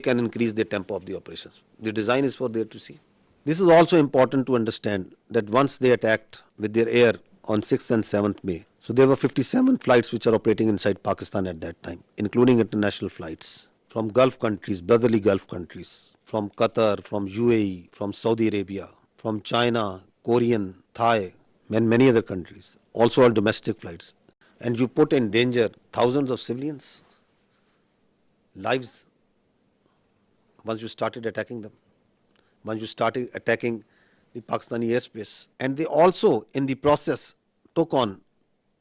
can increase the tempo of the operations. The design is for there to see. This is also important to understand that once they attacked with their air on 6th and 7th May, so there were 57 flights which are operating inside Pakistan at that time, including international flights from Gulf countries, brotherly Gulf countries, from Qatar, from UAE, from Saudi Arabia, from China, Korean, Thai, and many other countries, also all domestic flights. And you put in danger thousands of civilians' lives once you started attacking them, once you started attacking the Pakistani airspace. And they also, in the process, took on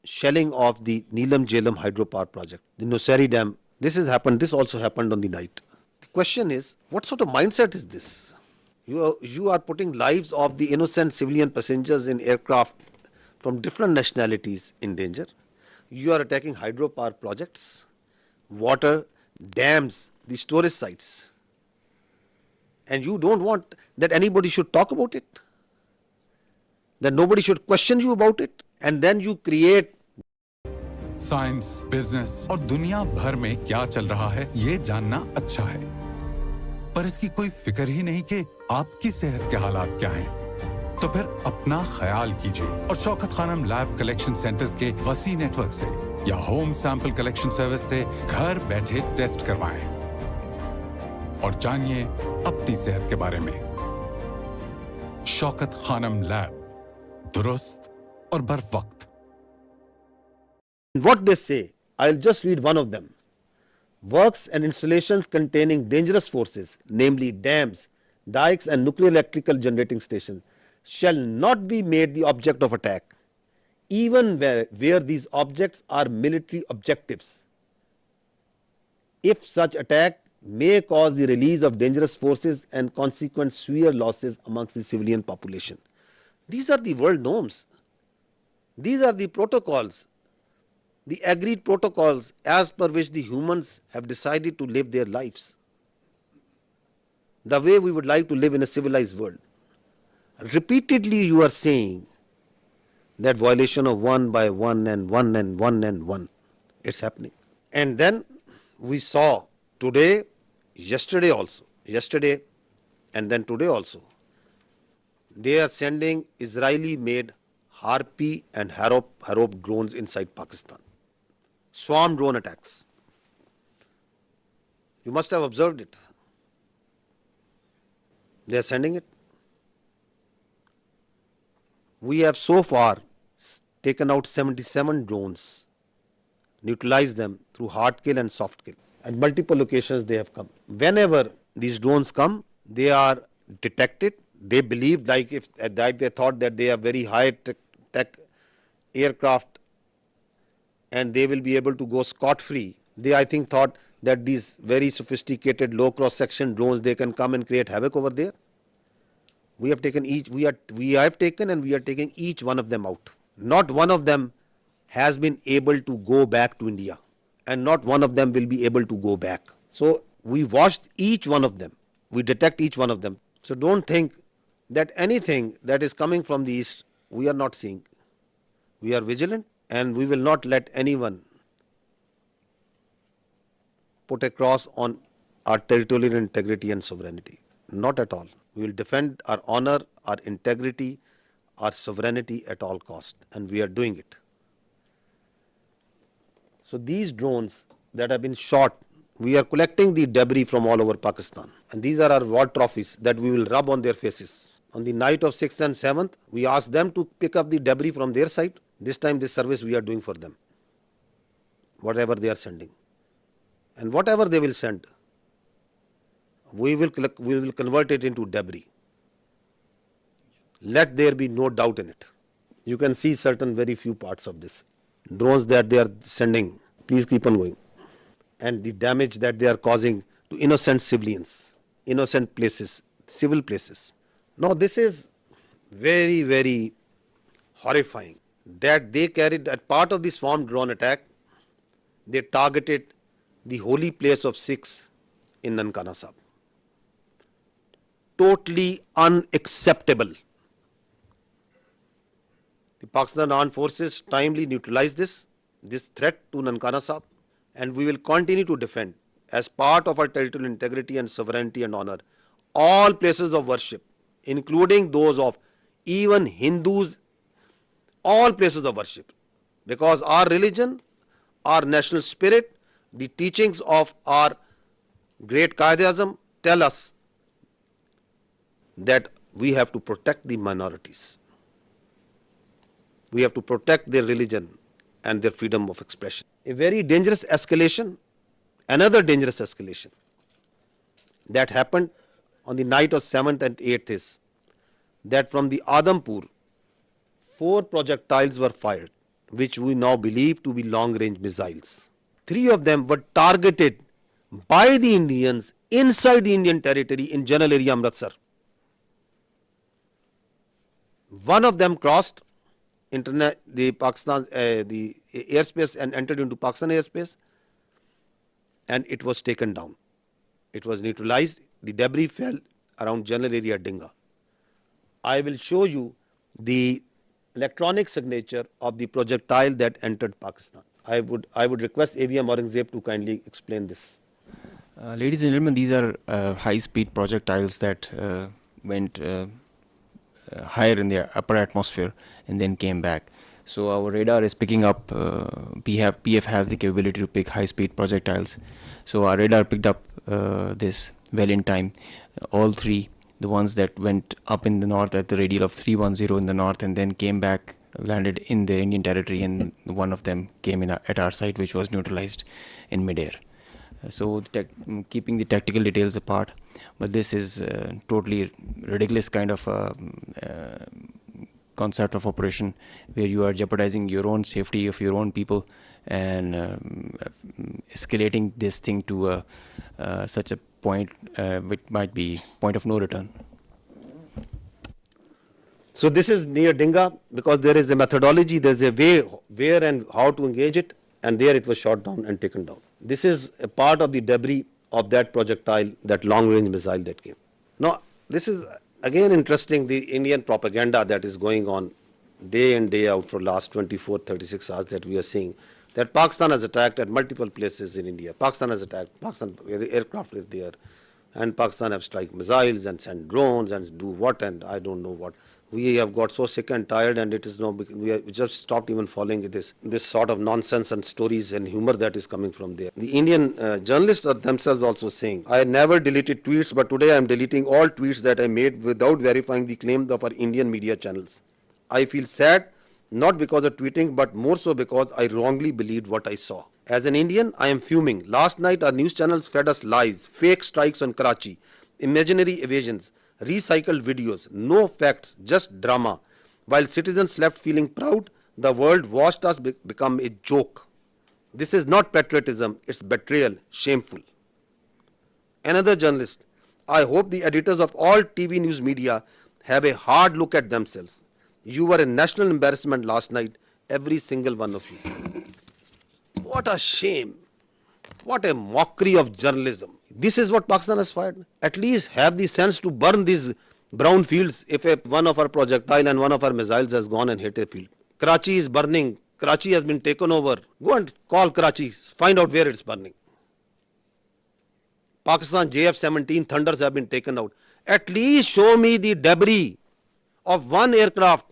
shelling of the Neelam Jhelum hydropower project, the Nusari Dam. This also happened on the night. The question is, what sort of mindset is this? You are putting lives of the innocent civilian passengers in aircraft from different nationalities in danger. You are attacking hydropower projects, water, dams, the storage sites. And you don't want that anybody should talk about it, that nobody should question you about it. And then you create science, business और दुनिया भर में क्या चल रहा है ये जानना अच्छा है, पर इसकी कोई फिक्र ही नहीं कि आपकी सेहत के हालात क्या हैं। तो फिर अपना ख्याल कीजिए और Shaukat Khanum lab collection centres के वसी नेटवर्क से या होम सैंपल कलेक्शन सर्विस से घर बैठे टेस्ट करवाएं और जानिए अपनी सेहत के बारे में। शौकत खानम लैब, दुरुस्त और बर वक्त। What they say, I'll just read one of them. Works and installations containing dangerous forces, namely dams, dikes and nuclear electrical generating stations, shall not be made the object of attack, even where these objects are military objectives, if such attack may cause the release of dangerous forces and consequent severe losses amongst the civilian population. These are the world norms. These are the protocols, the agreed protocols as per which the humans have decided to live their lives, the way we would like to live in a civilized world. Repeatedly you are saying that violation of one by one and one and one and one, it's happening. And then we saw today, yesterday and then today also, they are sending Israeli made Harpy and Harop drones inside Pakistan. Swarm drone attacks. You must have observed it. They are sending it. We have so far taken out 77 drones, neutralized them through hard kill and soft kill. At multiple locations they have come. Whenever these drones come, they are detected. They believe, like if they thought that they are very high tech aircraft and they will be able to go scot-free. They, I think, thought that these very sophisticated low cross-section drones, they can come and create havoc over there. We have taken we are taking each one of them out. Not one of them has been able to go back to India, and not one of them will be able to go back. So we watched each one of them. We detect each one of them. So don't think that anything that is coming from the east, we are not seeing. We are vigilant, and we will not let anyone put a cross on our territorial integrity and sovereignty. Not at all. We will defend our honor, our integrity, our sovereignty at all cost, and we are doing it. So these drones that have been shot, we are collecting the debris from all over Pakistan, and these are our war trophies that we will rub on their faces. On the night of 6th and 7th, we asked them to pick up the debris from their side. This time this service we are doing for them, whatever they are sending. And whatever they will send, we will convert it into debris. Let there be no doubt in it. You can see certain very few parts of this. Drones that they are sending, please keep on going. And the damage that they are causing to innocent civilians, innocent places, civil places. Now this is very, very horrifying that they carried, as part of the swarm drone attack, they targeted the holy place of Sikhs in Nankana Sahib. Totally unacceptable. The Pakistan Armed Forces timely neutralized this threat to Nankana Sahib, and we will continue to defend as part of our territorial integrity and sovereignty and honor all places of worship, including those of even Hindus, all places of worship. Because our religion, our national spirit, the teachings of our great Qaid-e-Azam tell us that we have to protect the minorities. We have to protect their religion and their freedom of expression. A very dangerous escalation, another dangerous escalation that happened on the night of 7th and 8th is that from the Adampur, 4 projectiles were fired, which we now believe to be long-range missiles. 3 of them were targeted by the Indians inside the Indian territory in general area Amritsar. One of them crossed the Pakistan the airspace and entered into Pakistan airspace, and it was taken down. It was neutralized. The debris fell around general area Dinga. I will show you the electronic signature of the projectile that entered Pakistan. I would request AVM Aurangzeb to kindly explain this. Ladies and gentlemen, these are high-speed projectiles that went higher in the upper atmosphere and then came back. So our radar is picking up, PF has the capability to pick high-speed projectiles. So our radar picked up this well in time. All 3, the ones that went up in the north at the radial of 310 in the north and then came back, landed in the Indian territory, and one of them came in at our site, which was neutralized in midair. So keeping the tactical details apart, but this is totally ridiculous kind of concept of operation where you are jeopardizing your own safety of your own people and escalating this thing to such a point which might be point of no return. So this is near Dinga because there is a methodology, there is a way where and how to engage it, and there it was shot down and taken down. This is a part of the debris of that projectile, that long-range missile that came. Now, this is again interesting, the Indian propaganda that is going on day in, day out for last 24, 36 hours that we are seeing, that Pakistan has attacked at multiple places in India. Pakistan has attacked, Pakistan aircraft is there, and Pakistan have strike missiles and send drones and do what and I don't know what. We have got so sick and tired, and it is no, we just stopped even following this sort of nonsense and stories and humor that is coming from there. The Indian journalists are themselves also saying, I never deleted tweets, but today I am deleting all tweets that I made without verifying the claims of our Indian media channels. I feel sad, not because of tweeting, but more so because I wrongly believed what I saw. As an Indian, I am fuming. Last night our news channels fed us lies, fake strikes on Karachi, imaginary evasions, recycled videos, no facts, just drama. While citizens left feeling proud, the world watched us become a joke. This is not patriotism, it's betrayal, shameful. Another journalist, I hope the editors of all TV news media have a hard look at themselves. You were a national embarrassment last night, every single one of you. What a shame. What a mockery of journalism. This is what Pakistan has fired. At least have the sense to burn these brown fields if one of our projectile and one of our missiles has gone and hit a field. Karachi is burning. Karachi has been taken over. Go and call Karachi. Find out where it's burning. Pakistan JF-17 Thunders have been taken out. At least show me the debris of one aircraft.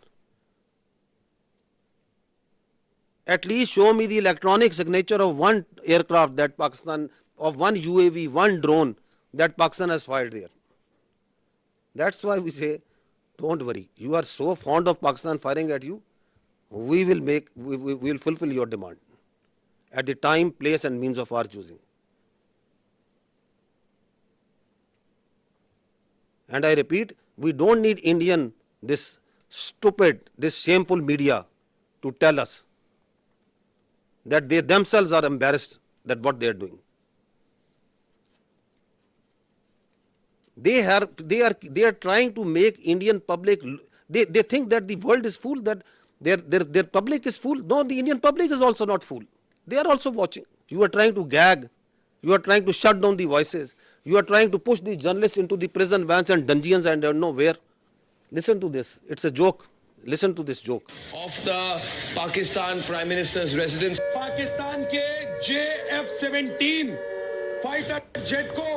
At least show me the electronic signature of one aircraft that Pakistan, of one UAV, one drone that Pakistan has fired there. That's why we say, don't worry. You are so fond of Pakistan firing at you, we will fulfill your demand at the time, place and means of our choosing. And I repeat, we don't need this stupid, this shameful media to tell us that they themselves are embarrassed that what they are doing. They are trying to make Indian public, they think that the world is full, that their public is full. No, the Indian public is also not full. They are also watching. You are trying to gag. You are trying to shut down the voices. You are trying to push the journalists into the prison vans and dungeons and don't know where. Listen to this. It's a joke. Listen to this joke. Of the Pakistan Prime Minister's residence. Pakistan ke JF-17 fighter jet को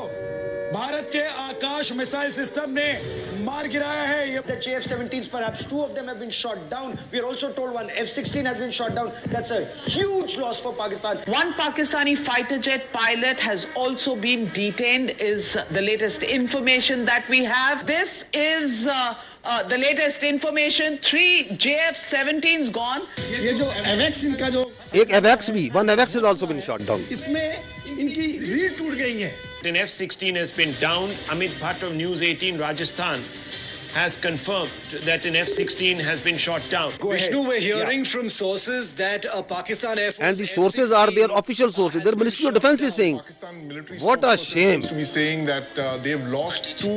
भारत के आकाश missile system ने मार गिराया है. The JF-17s, perhaps two of them have been shot down. We are also told one F-16 has been shot down. That's a huge loss for Pakistan. One Pakistani fighter jet pilot has also been detained, is the latest information that we have. This is the latest information. 3 JF-17s gone. ये जो एवेक्स इनका जो एक एवेक्स भी, one एवेक्स is also been shot down. इसमें इनकी रीढ़ टूट गई है. An F-16 has been down. Amit Bhatt of News 18 Rajasthan has confirmed that an F-16 has been shot down. Vishnu, we're hearing from sources that Pakistan Air Force And the sources are their official sources. Their Ministry of Defense is saying, what a shame. To be saying that they've lost 2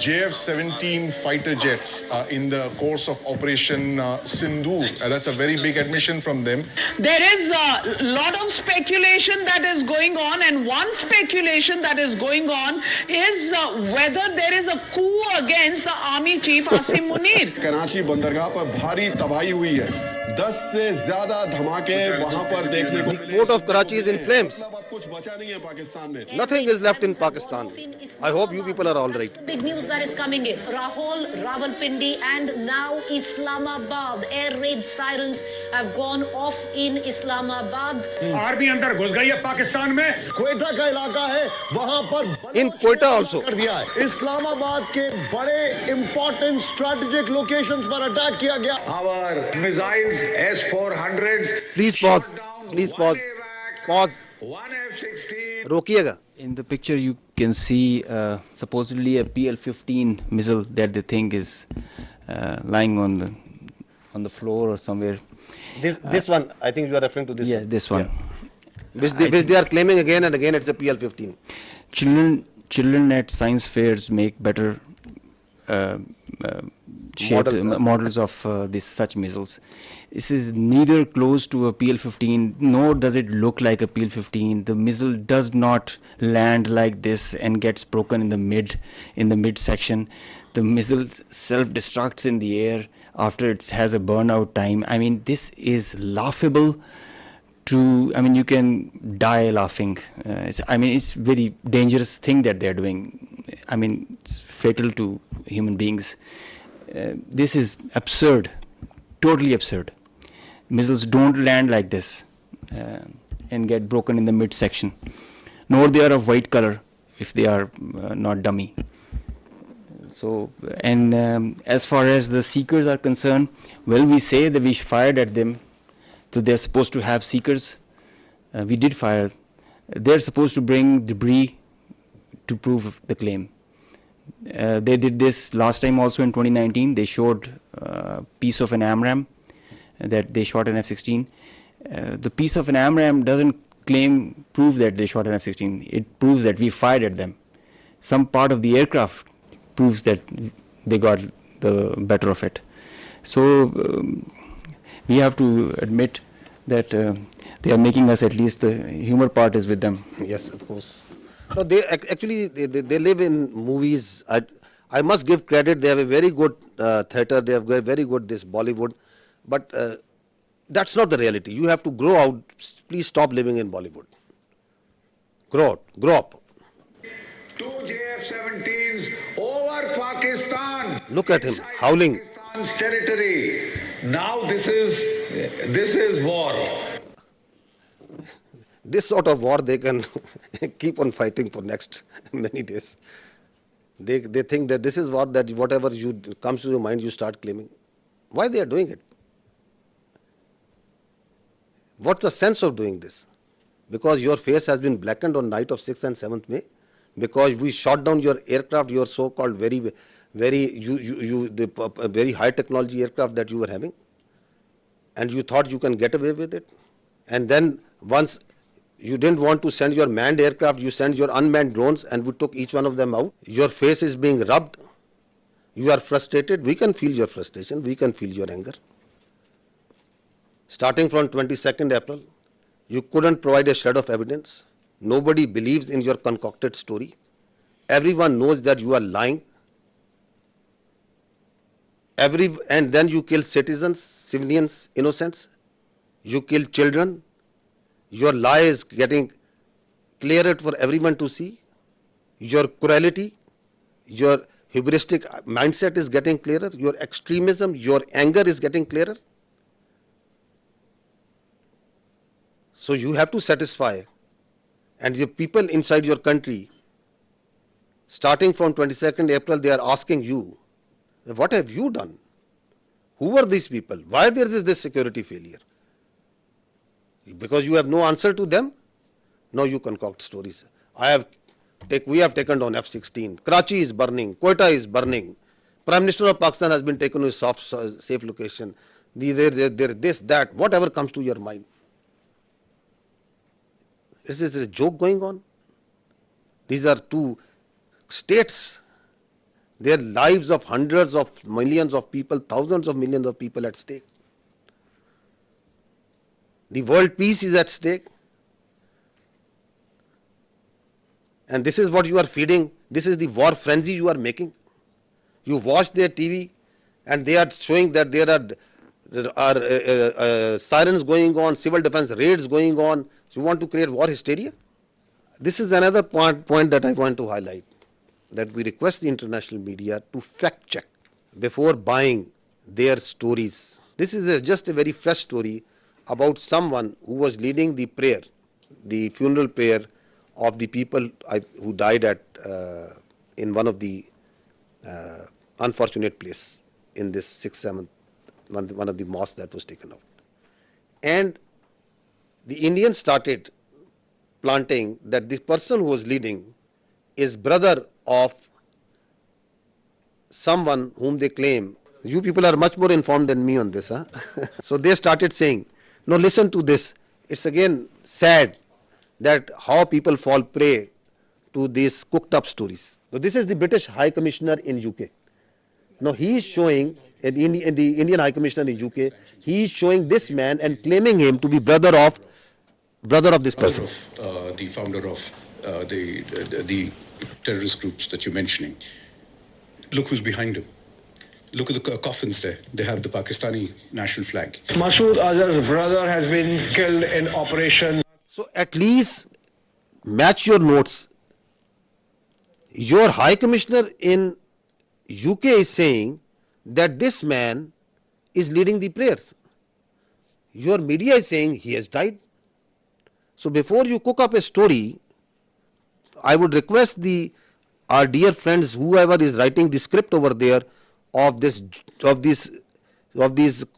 JF-17 fighter jets in the course of Operation Sindhu. That's a very big admission from them. There is a lot of speculation that is going on, and one speculation that is going on is whether there is a coup against the army chief Asim Munir. Karachi बंदरगाह पर भारी तबाही हुई है. 10 से ज्यादा धमाके वहां पर देखने को मिले. Port of Karachi is in flames. अब कुछ बचा नहीं है पाकिस्तान में. Nothing is left in Pakistan. I hope you people are all right. Big news that is coming in. Rahul, Rawalpindi and now Islamabad. Air raid sirens have gone off in Islamabad. Army अंदर घुस गई है पाकिस्तान में. क्वेटा का इलाका है, वहां पर In Quetta also. कर दिया है. इस्लामाबाद के बड़े इंपॉर्टेंट स्ट्रेटेजिक लोकेशंस पर अटैक किया गया. Our missiles S-400s. Please pause. Please pause. Pause. 1 F-16. रोकिएगा. In the picture, you can see supposedly a PL-15 missile that they think is lying on the floor or somewhere. This one, I think you are referring to this Yeah, one. this one. Which they are claiming again and again it's a PL-15. Children at science fairs make better models of such missiles. This is neither close to a PL-15, nor does it look like a PL-15. The missile does not land like this and gets broken in the mid section. The missile self-destructs in the air after it has a burnout time. I mean, this is laughable. You can die laughing. It's very dangerous thing that they're doing. It's fatal to human beings. This is absurd, totally absurd. Missiles don't land like this and get broken in the midsection, nor they are of white color if they are not dummy. So, and as far as the seekers are concerned, well, we say that we fired at them. So they're supposed to have seekers. We did fire. They're supposed to bring debris to prove the claim. They did this last time also in 2019. They showed a piece of an AMRAAM that they shot an F-16. The piece of an AMRAAM doesn't prove that they shot an F-16. It proves that we fired at them. Some part of the aircraft proves that they got the better of it. So we have to admit that they are making us, at least the humor part is with them. Yes, of course. No, they actually they live in movies. I must give credit. They have a very good theatre. They have very good this Bollywood, but that's not the reality. You have to grow out. Please stop living in Bollywood. Grow up. 2 JF-17s over Pakistan. Look at him howling. Pakistan's territory. Now this is war. This sort of war they can keep on fighting for next many days. They think that this is war, that whatever comes to your mind you start claiming. Why they are doing it? What's the sense of doing this? Because your face has been blackened on night of 6th and 7th May. Because we shot down your aircraft, your so-called very high technology aircraft that you were having, and you thought you can get away with it. And then once you didn't want to send your manned aircraft, you sent your unmanned drones, and we took each one of them out. Your face is being rubbed. You are frustrated. We can feel your frustration. We can feel your anger. Starting from 22nd April, you couldn't provide a shred of evidence. Nobody believes in your concocted story. Everyone knows that you are lying. And then you kill citizens, civilians, innocents. You kill children. Your lie is getting clearer for everyone to see. Your cruelty, your hubristic mindset is getting clearer. Your extremism, your anger is getting clearer. So you have to satisfy. And the people inside your country, starting from 22nd April, they are asking you, what have you done? Who are these people? Why there is this security failure? Because you have no answer to them? No, you concoct stories. We have taken down F-16. Karachi is burning. Quetta is burning. Prime Minister of Pakistan has been taken to a safe location. This, that, whatever comes to your mind. Is this a joke going on? These are two states. Their lives of hundreds of millions of people, thousands of millions of people at stake. The world peace is at stake. And this is what you are feeding. This is the war frenzy you are making. You watch their TV and they are showing that there are sirens going on, civil defense raids going on. So you want to create war hysteria? This is another point that I want to highlight, that we request the international media to fact check before buying their stories. This is just a very fresh story about someone who was leading the prayer, the funeral prayer of the people who died in one of the unfortunate place in this 6th, 7th, one of the mosques that was taken out. And the Indians started planting that this person who was leading is brother of someone whom they claim. You people are much more informed than me on this. Huh? So they started saying, no, listen to this. It's again sad that how people fall prey to these cooked up stories. So this is the British High Commissioner in UK. Now he is showing, the Indian High Commissioner in UK, he is showing this man and claiming him to be brother of this person. The founder of the terrorist groups that you're mentioning. Look who's behind him. Look at the coffins there. They have the Pakistani national flag. Masood Azhar's brother has been killed in operation. So at least match your notes. Your High Commissioner in UK is saying that this man is leading the prayers. Your media is saying he has died. So before you cook up a story, I would request our dear friends, whoever is writing the script over there of these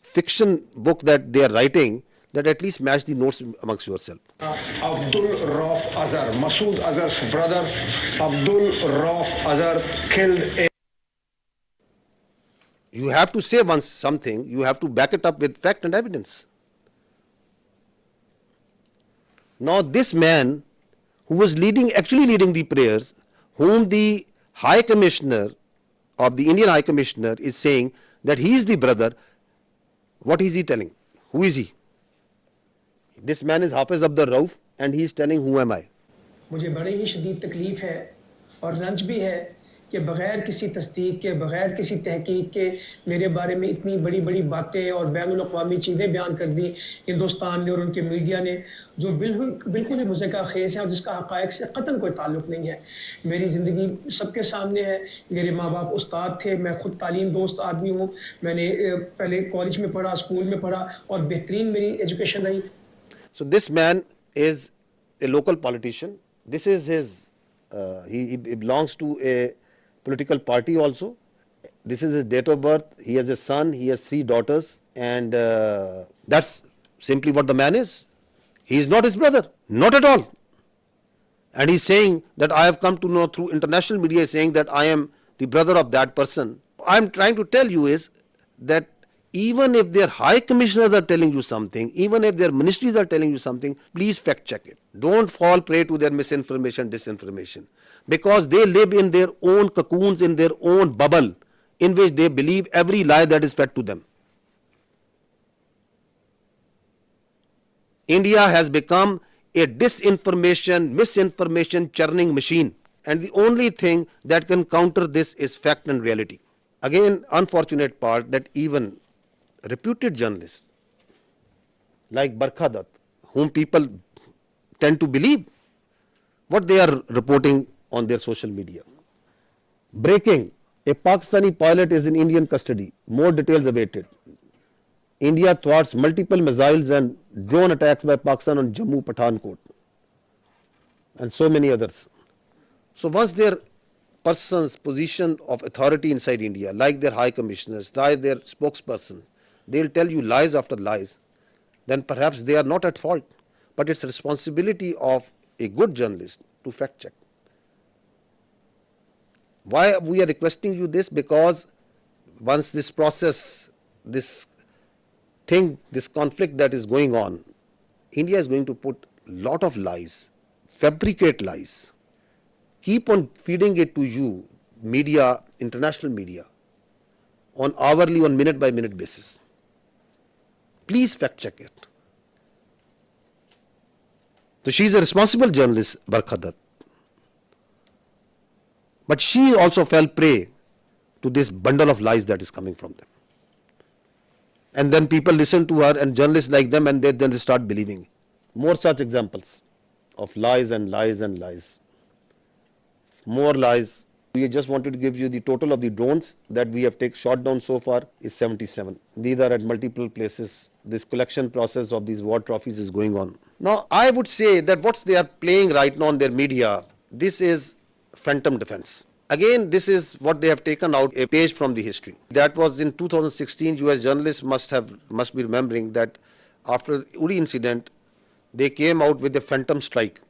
fiction book that they are writing, that at least match the notes amongst yourself. Abdul Rauf Azhar, Masood Azhar's brother, Abdul Rauf Azhar killed in. You have to say once something, you have to back it up with fact and evidence. Now this man who was actually leading the prayers, whom the High Commissioner of the Indian High Commissioner is saying that he is the brother, what is he telling? Who is he? This man is Hafiz Abdul Rauf and he is telling, who am I? मुझे बड़ी ही शदीद तकलीफ है और रंज भी है कि बग़ैर किसी तस्दीक के, बग़ैर किसी तहकीक के मेरे बारे में इतनी बड़ी बड़ी बातें और बैनुल-अक़वामी चीज़ें बयान कर दी हिंदुस्तान ने और उनके मीडिया ने, जो बिल्कुल ही मुज़क्का खेज़ है और जिसका हक़ाइक़ से क़तन कोई ताल्लुक़ नहीं है। मेरी ज़िंदगी सबके सामने है। मेरे माँ बाप उस्ताद थे, मैं ख़ुद तालीम दोस्त आदमी हूँ। मैंने पहले कॉलेज में पढ़ा, स्कूल में पढ़ा और बेहतरीन मेरी एजुकेशन रही। So this man is a local politician. This is his, he belongs to a political party also. This is his date of birth. He has a son, he has 3 daughters, and that's simply what the man is. He is not his brother, not at all. And he's saying that I have come to know through international media, saying that I am the brother of that person. I'm trying to tell you is that even if their high commissioners are telling you something, even if their ministries are telling you something, please fact check it. Don't fall prey to their misinformation, disinformation, because they live in their own cocoons, in their own bubble, in which they believe every lie that is fed to them. India has become a disinformation, misinformation churning machine, and the only thing that can counter this is fact and reality. Again, unfortunate part that even reputed journalists like Barkha Dutt, whom people tend to believe, what they are reporting on their social media. Breaking, a Pakistani pilot is in Indian custody. More details awaited. India thwarts multiple missiles and drone attacks by Pakistan on Jammu, Pathankot, and so many others. So once their person's position of authority inside India, like their high commissioners, like their spokespersons, they'll tell you lies after lies, then perhaps they are not at fault. But it's a responsibility of a good journalist to fact check. Why we are requesting you this? Because once this process, this thing, this conflict that is going on, India is going to put a lot of lies, fabricate lies, keep on feeding it to you, media, international media, on hourly, on minute by minute basis. Please fact check it. So she is a responsible journalist, Barkha Dutt. But she also fell prey to this bundle of lies that is coming from them. And then people listen to her and journalists like them, and then they start believing. More such examples of lies and lies and lies. More lies. We just wanted to give you the total of the drones that we have shot down so far is 77. These are at multiple places. This collection process of these war trophies is going on. Now, I would say that what they are playing right now on their media, this is phantom defense. Again, this is what they have taken out a page from the history. That was in 2016. US journalists must be remembering that after the Uri incident, they came out with a phantom strike.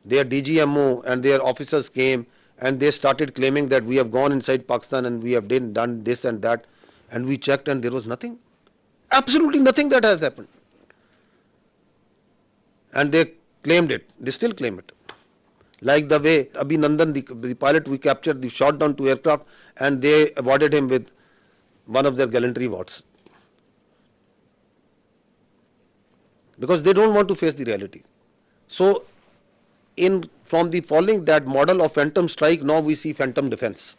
Their DGMO and their officers came and they started claiming that we have gone inside Pakistan and we have done this and that, and we checked and there was nothing. Absolutely nothing that has happened. And they claimed it. They still claim it. Like the way Abhinandan, the pilot we captured, they shot down 2 aircraft and they awarded him with one of their gallantry awards. Because they don't want to face the reality. So, from the following that model of phantom strike, now we see phantom defense.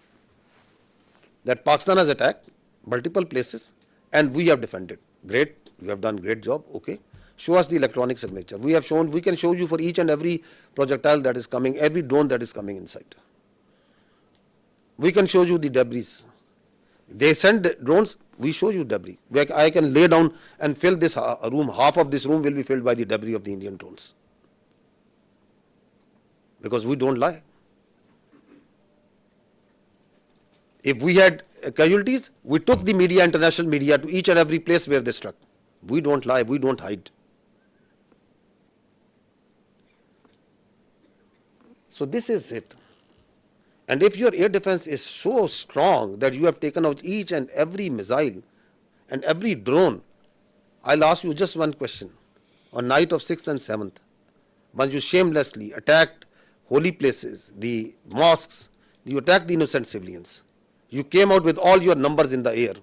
That Pakistan has attacked multiple places and we have defended. Great, we have done great job, okay. Show us the electronic signature. We can show you for each and every projectile that is coming, every drone that is coming inside. We can show you the debris. They send drones, we show you debris. I can lay down and fill this room, half of this room will be filled by the debris of the Indian drones. Because we don't lie. If we had casualties, we took the media, international media, to each and every place where they struck. We don't lie, we don't hide. So this is it. And if your air defense is so strong that you have taken out each and every missile and every drone, I'll ask you just one question. On night of 6th and 7th, once you shamelessly attacked holy places, the mosques, you attacked the innocent civilians. You came out with all your numbers in the air.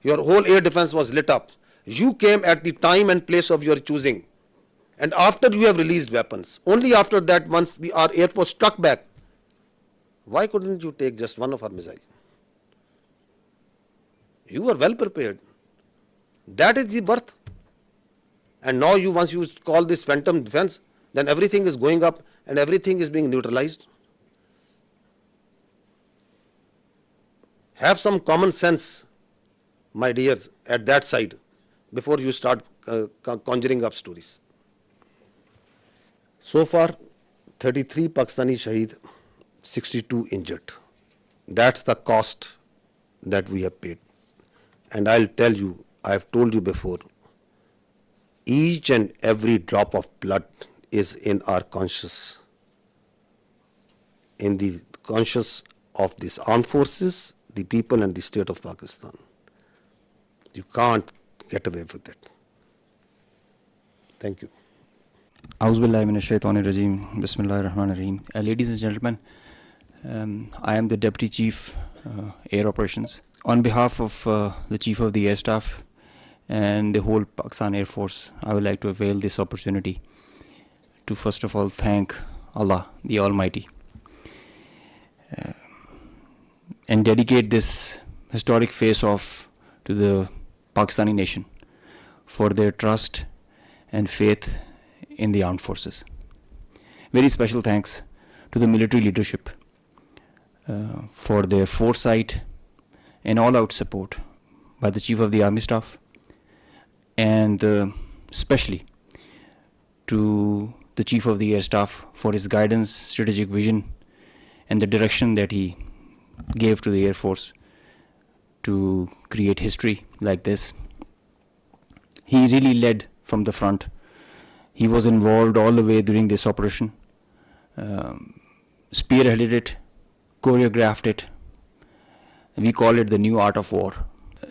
Your whole air defense was lit up. You came at the time and place of your choosing. And after you have released weapons, only after that, once our air force struck back, why couldn't you take just one of our missiles? You were well prepared. That is the worth. And now once you call this phantom defense, then everything is going up and everything is being neutralized. Have some common sense, my dears, at that side before you start conjuring up stories. So far, 33 Pakistani Shaheed, 62 injured. That's the cost that we have paid. And I'll tell you, I have told you before, each and every drop of blood is in our conscience, in the conscience of these armed forces, the people and the state of Pakistan. You can't get away with it. Thank you. Auzubillahi minash shaitanir rajeem. Bismillahir Rahmanir Rahim. Ladies and gentlemen, I am the Deputy Chief Air Operations. On behalf of the Chief of the Air Staff and the whole Pakistan Air Force, I would like to avail this opportunity to first of all thank Allah, the Almighty, and dedicate this historic face-off to the Pakistani nation for their trust and faith in the armed forces. very special thanks to the military leadership for their foresight and all-out support by the Chief of the Army Staff, and especially to the Chief of the Air Staff for his guidance, strategic vision, and the direction that he gave to the Air Force to create history like this. He really led from the front. He was involved all the way during this operation, spearheaded it, choreographed it. We call it the new art of war.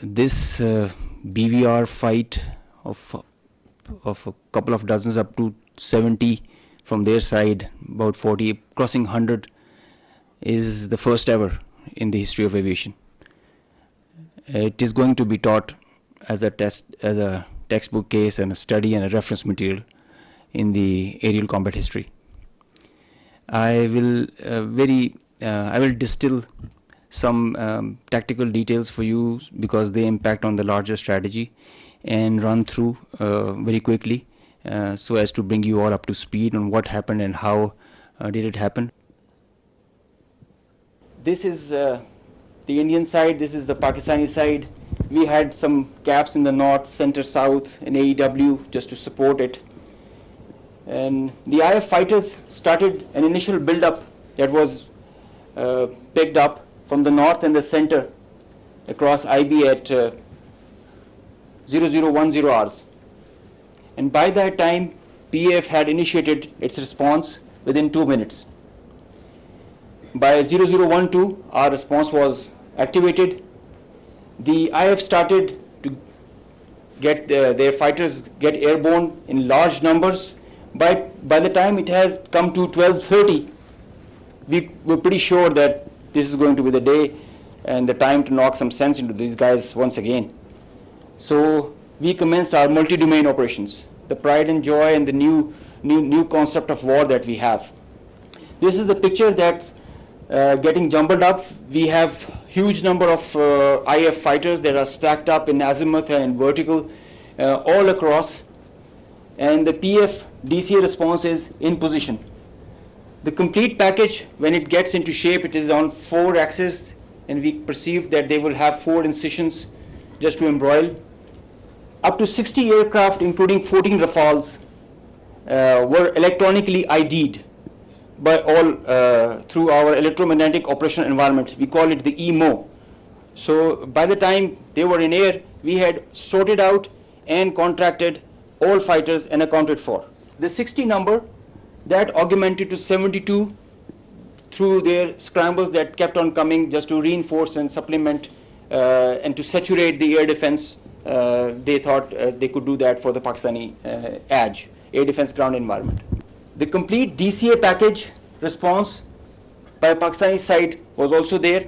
This BVR fight of a couple of dozens up to 70 from their side, about 40, crossing 100, is the first ever in the history of aviation. It is going to be taught as a textbook case and a study and a reference material in the aerial combat history. I will distill some tactical details for you because they impact on the larger strategy, and run through very quickly so as to bring you all up to speed on what happened and how did it happen. This is the Indian side, this is the Pakistani side. We had some gaps in the north, center, south, and AEW just to support it. And the IF fighters started an initial build-up that was picked up from the north and the center across IB at 0010 hours. And by that time, PAF had initiated its response within 2 minutes. By 0012, our response was activated. The IF started to get their fighters get airborne in large numbers. By the time it has come to 12:30, we were pretty sure that this is going to be the day and the time to knock some sense into these guys once again. So we commenced our multi-domain operations, the pride and joy and the new concept of war that we have. This is the picture that's getting jumbled up. We have huge number of IF fighters that are stacked up in azimuth and in vertical all across, and the PF DCA response is in position. The complete package, when it gets into shape, it is on 4 axes, and we perceive that they will have 4 incisions just to embroil. Up to 60 aircraft, including 14 Rafales, were electronically ID'd by all through our electromagnetic operational environment. We call it the EMO. So by the time they were in air, we had sorted out and contracted all fighters and accounted for. The 60 number, that augmented to 72 through their scrambles that kept on coming just to reinforce and supplement and to saturate the air defense. They thought they could do that for the Pakistani ADGE, air defense ground environment. The complete DCA package response by Pakistani side was also there.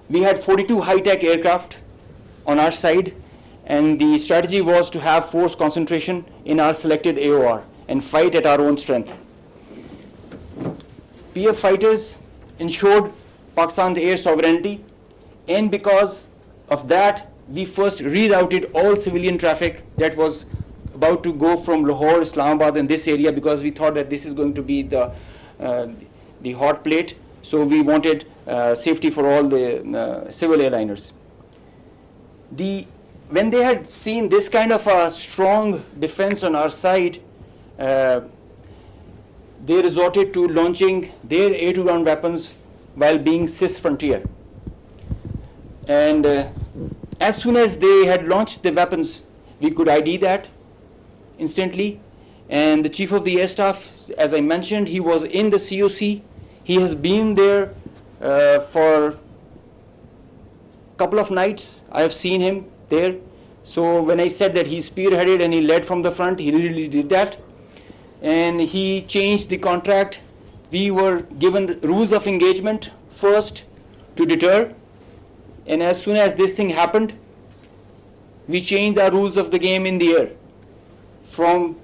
We had 42 high-tech aircraft on our side, and the strategy was to have force concentration in our selected AOR and fight at our own strength. PF fighters ensured Pakistan's air sovereignty, and because of that, we first rerouted all civilian traffic that was about to go from Lahore, Islamabad, and this area, because we thought that this is going to be the hot plate. So we wanted safety for all the civil airliners. When they had seen this kind of a strong defense on our side, they resorted to launching their air-to-ground weapons while being cis frontier. And as soon as they had launched the weapons, we could ID that instantly. And the Chief of the Air Staff, as I mentioned, he was in the COC. He has been there for a couple of nights. I have seen him there. So when I said that he spearheaded and he led from the front, he really did that. And he changed the contract. We were given the rules of engagement first to deter. And as soon as this thing happened, we changed our rules of the game in the air from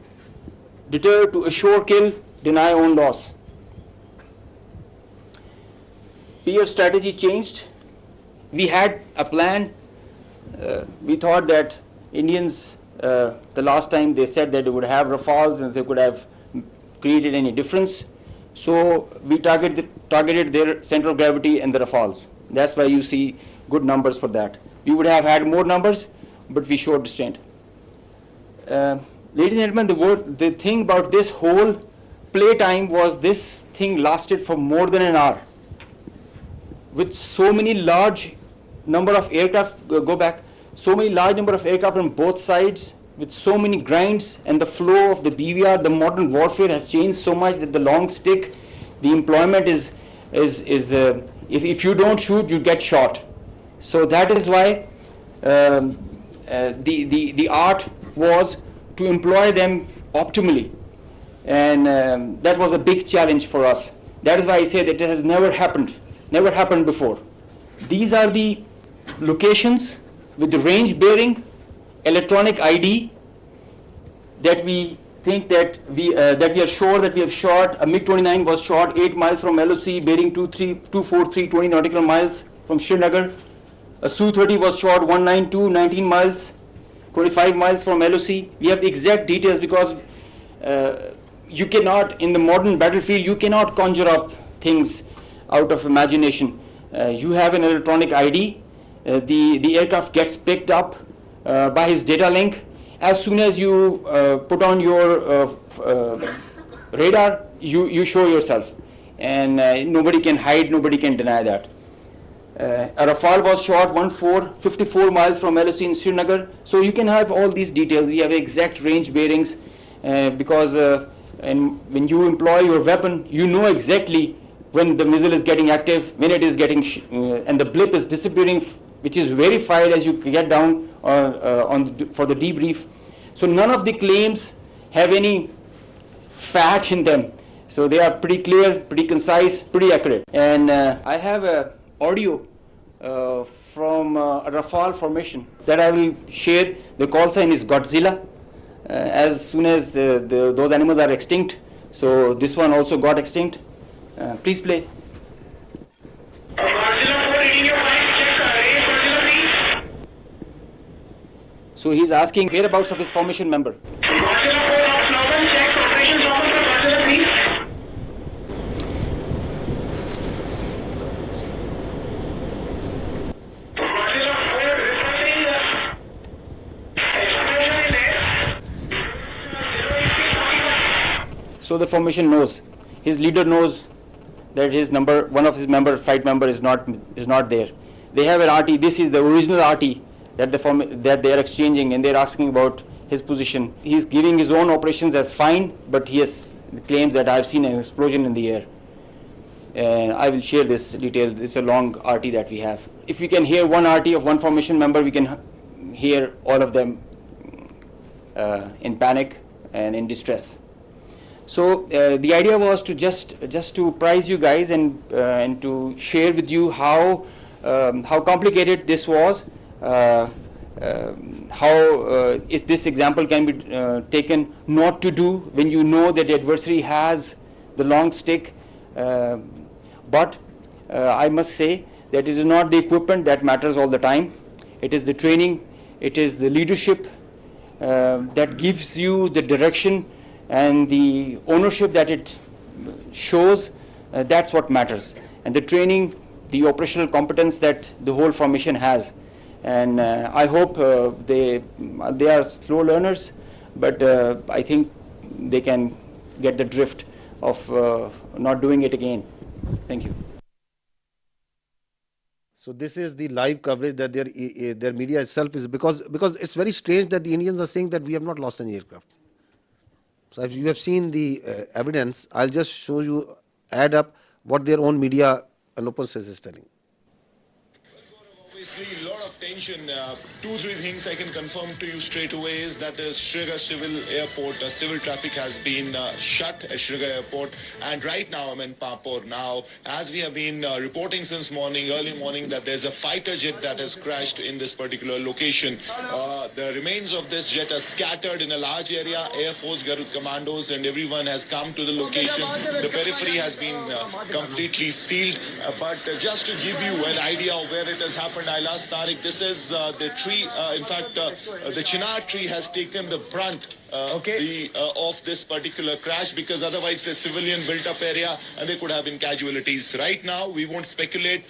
deter to assure kill, deny own loss. PF strategy changed. We had a plan. We thought that Indians, the last time they said that they would have Rafales and they could have created any difference. So we targeted their center of gravity and the Rafales. That's why you see good numbers for that. We would have had more numbers, but we showed restraint. Ladies and gentlemen, the thing about this whole playtime was this thing lasted for more than an hour. With so many large number of aircraft, so many large number of aircraft on both sides, with so many grinds, and the flow of the BVR, the modern warfare has changed so much that the long stick, the employment is if you don't shoot, you get shot. So that is why the art was to employ them optimally, and that was a big challenge for us. That is why I say that it has never happened before. These are the locations with the range bearing, electronic ID that we think that we are sure that we have shot. A MiG-29 was shot 8 miles from LOC, bearing 24320 nautical miles from Srinagar. A Su-30 was shot 19 miles, 25 miles from LOC. We have the exact details because you cannot, in the modern battlefield, you cannot conjure up things out of imagination. You have an electronic ID. The aircraft gets picked up by his data link. As soon as you put on your radar, you show yourself, and nobody can hide, nobody can deny that. A Rafale was shot 54 miles from LOC in Srinagar. So you can have all these details. We have exact range bearings because when you employ your weapon, you know exactly when the missile is getting active, when it is getting, and the blip is disappearing, which is verified as you get down for the debrief. So none of the claims have any fat in them. So they are pretty clear, pretty concise, pretty accurate. And I have a audio from a Rafale formation that I will share. The call sign is Godzilla. As soon as those animals are extinct, so this one also got extinct. Please play. So he's asking whereabouts of his formation member. So the formation knows, his leader knows that one of his flight member is not there. They have an RT. This is the original RT that they are exchanging, and they're asking about his position. He's giving his own operations as fine, but he claims that I've seen an explosion in the air. And I will share this detail. It's a long RT that we have. If we can hear one RT of one formation member, we can hear all of them in panic and in distress. So the idea was to just to prize you guys and to share with you how complicated this was, how this example can be taken not to do when you know that the adversary has the long stick. But I must say that it is not the equipment that matters all the time. It is the training, it is the leadership that gives you the direction and the ownership that it shows. That's what matters. And the training, the operational competence that the whole formation has. And I hope they are slow learners, but I think they can get the drift of not doing it again. Thank you. So this is the live coverage that their media itself is, because it's very strange that the Indians are saying that we have not lost any aircraft. So if you have seen the evidence, I'll just show you, add up what their own media and open source is telling. Obviously, a lot of tension. 2-3 things I can confirm to you straight away is that the Srinagar Civil Airport, civil traffic has been shut at Srinagar Airport. And right now, I'm in Papur. Now, as we have been reporting since early morning, that there's a fighter jet that has crashed in this particular location. The remains of this jet are scattered in a large area. Air Force Garud commandos and everyone has come to the location. The periphery has been completely sealed. But just to give you an idea of where it has happened, Kailas Tariq. This is the tree. In fact, the chinar tree has taken the brunt of this particular crash, because otherwise a civilian built up area and there could have been casualties. Right now, we won't speculate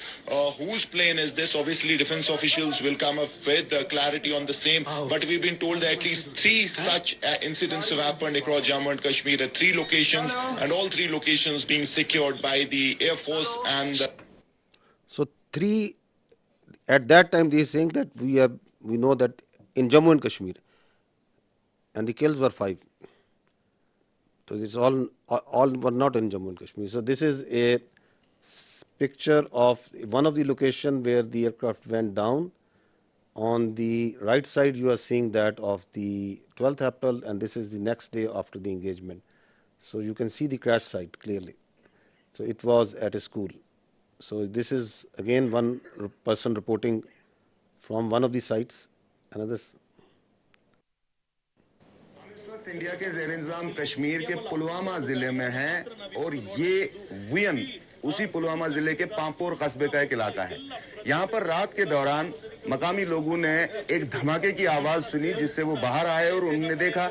whose plane is this. Obviously, defense officials will come up with clarity on the same. But we've been told that at least 3 such incidents have happened across Jammu and Kashmir at 3 locations, and all 3 locations being secured by the Air Force and So 3, at that time they are saying that we know that in Jammu and Kashmir, and the kills were 5. So this all were not in Jammu and Kashmir. So this is a picture of one of the location where the aircraft went down. On the right side, you are seeing that of the 12th April, and this is the next day after the engagement. So you can see the crash site clearly. So it was at a school. So this is again one person reporting from one of the sites. Another. इस वक्त India के ज़ेर इंतज़ाम कश्मीर के पुलवामा ज़िले में हैं और ये वियन उसी पुलवामा ज़िले के पांपोर कस्बे का एक इलाका है। यहाँ पर रात के दौरान मकामी लोगों ने एक धमाके की आवाज़ सुनी, जिससे वो बाहर आए और उन्होंने देखा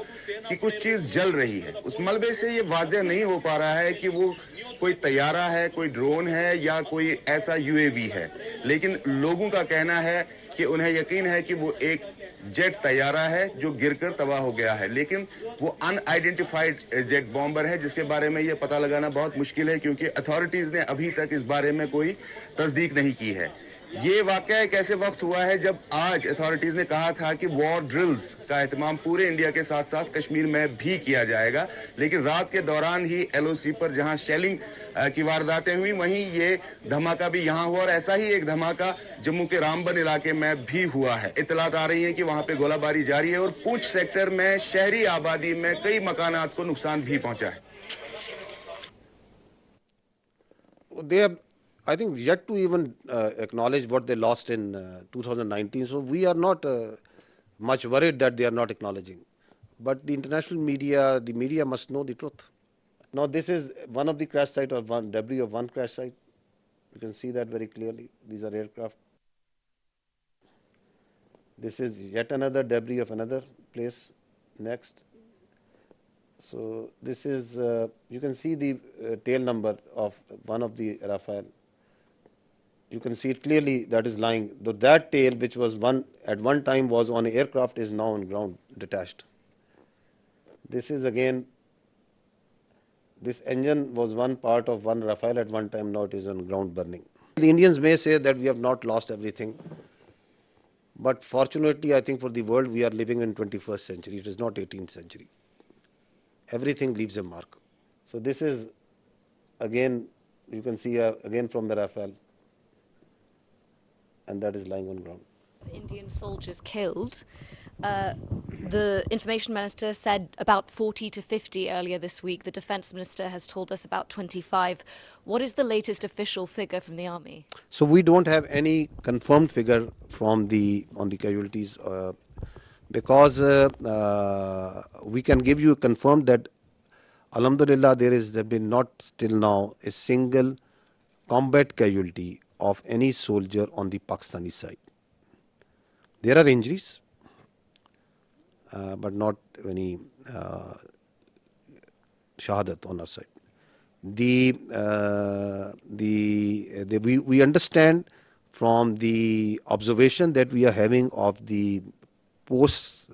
कि कुछ चीज़ जल रही है। उस मलबे से ये वाज़ेह नहीं हो पा रहा है कि वो कोई तैयारा है, कोई ड्रोन है या कोई ऐसा यूएवी है, लेकिन लोगों का कहना है कि उन्हें यकीन है कि वो एक जेट तैयारा है जो गिरकर तबाह हो गया है, लेकिन वो अनआइडेंटिफाइड जेट बॉम्बर है, जिसके बारे में ये पता लगाना बहुत मुश्किल है, क्योंकि अथॉरिटीज़ ने अभी तक इस बारे में कोई तस्दीक नहीं की है। ये वाकया एक ऐसे वक्त हुआ है जब आज अथॉरिटीज़ ने कहा था कि वॉर ड्रिल्स का एहतमाम पूरे इंडिया के साथ साथ कश्मीर में भी किया जाएगा, लेकिन रात के दौरान ही एलओसी पर जहां शेलिंग की वारदातें हुई, वहीं ये धमाका भी यहां हुआ और ऐसा ही एक धमाका जम्मू के रामबन इलाके में भी हुआ है। इत्तलात आ रही है कि वहां पे गोलाबारी जारी है और पूंछ सेक्टर में शहरी आबादी में कई मकानात को नुकसान भी पहुंचा है। I think yet to even acknowledge what they lost in 2019. So we are not much worried that they are not acknowledging. But the international media, the media must know the truth. Now this is one of the crash site or one debris of one crash site. You can see that very clearly. These are aircraft. This is yet another debris of another place. Next. So this is, you can see the tail number of one of the Rafale. You can see it clearly that is lying. That tail, which was at one time was on an aircraft, is now on ground, detached. This is again, this engine was one part of one Rafale at one time, now it is on ground burning. The Indians may say that we have not lost everything, but fortunately I think for the world we are living in 21st century, it is not 18th century. Everything leaves a mark. So this is again, you can see again from the Rafale, and that is lying on ground. Indian soldiers killed. The information minister said about 40 to 50 earlier this week. The defense minister has told us about 25. What is the latest official figure from the army? So we don't have any confirmed figure from on the casualties because we can give you confirmed that alhamdulillah there has been not till now a single combat casualty of any soldier on the Pakistani side. There are injuries, but not any shahadat on our side. We understand from the observation that we are having of the posts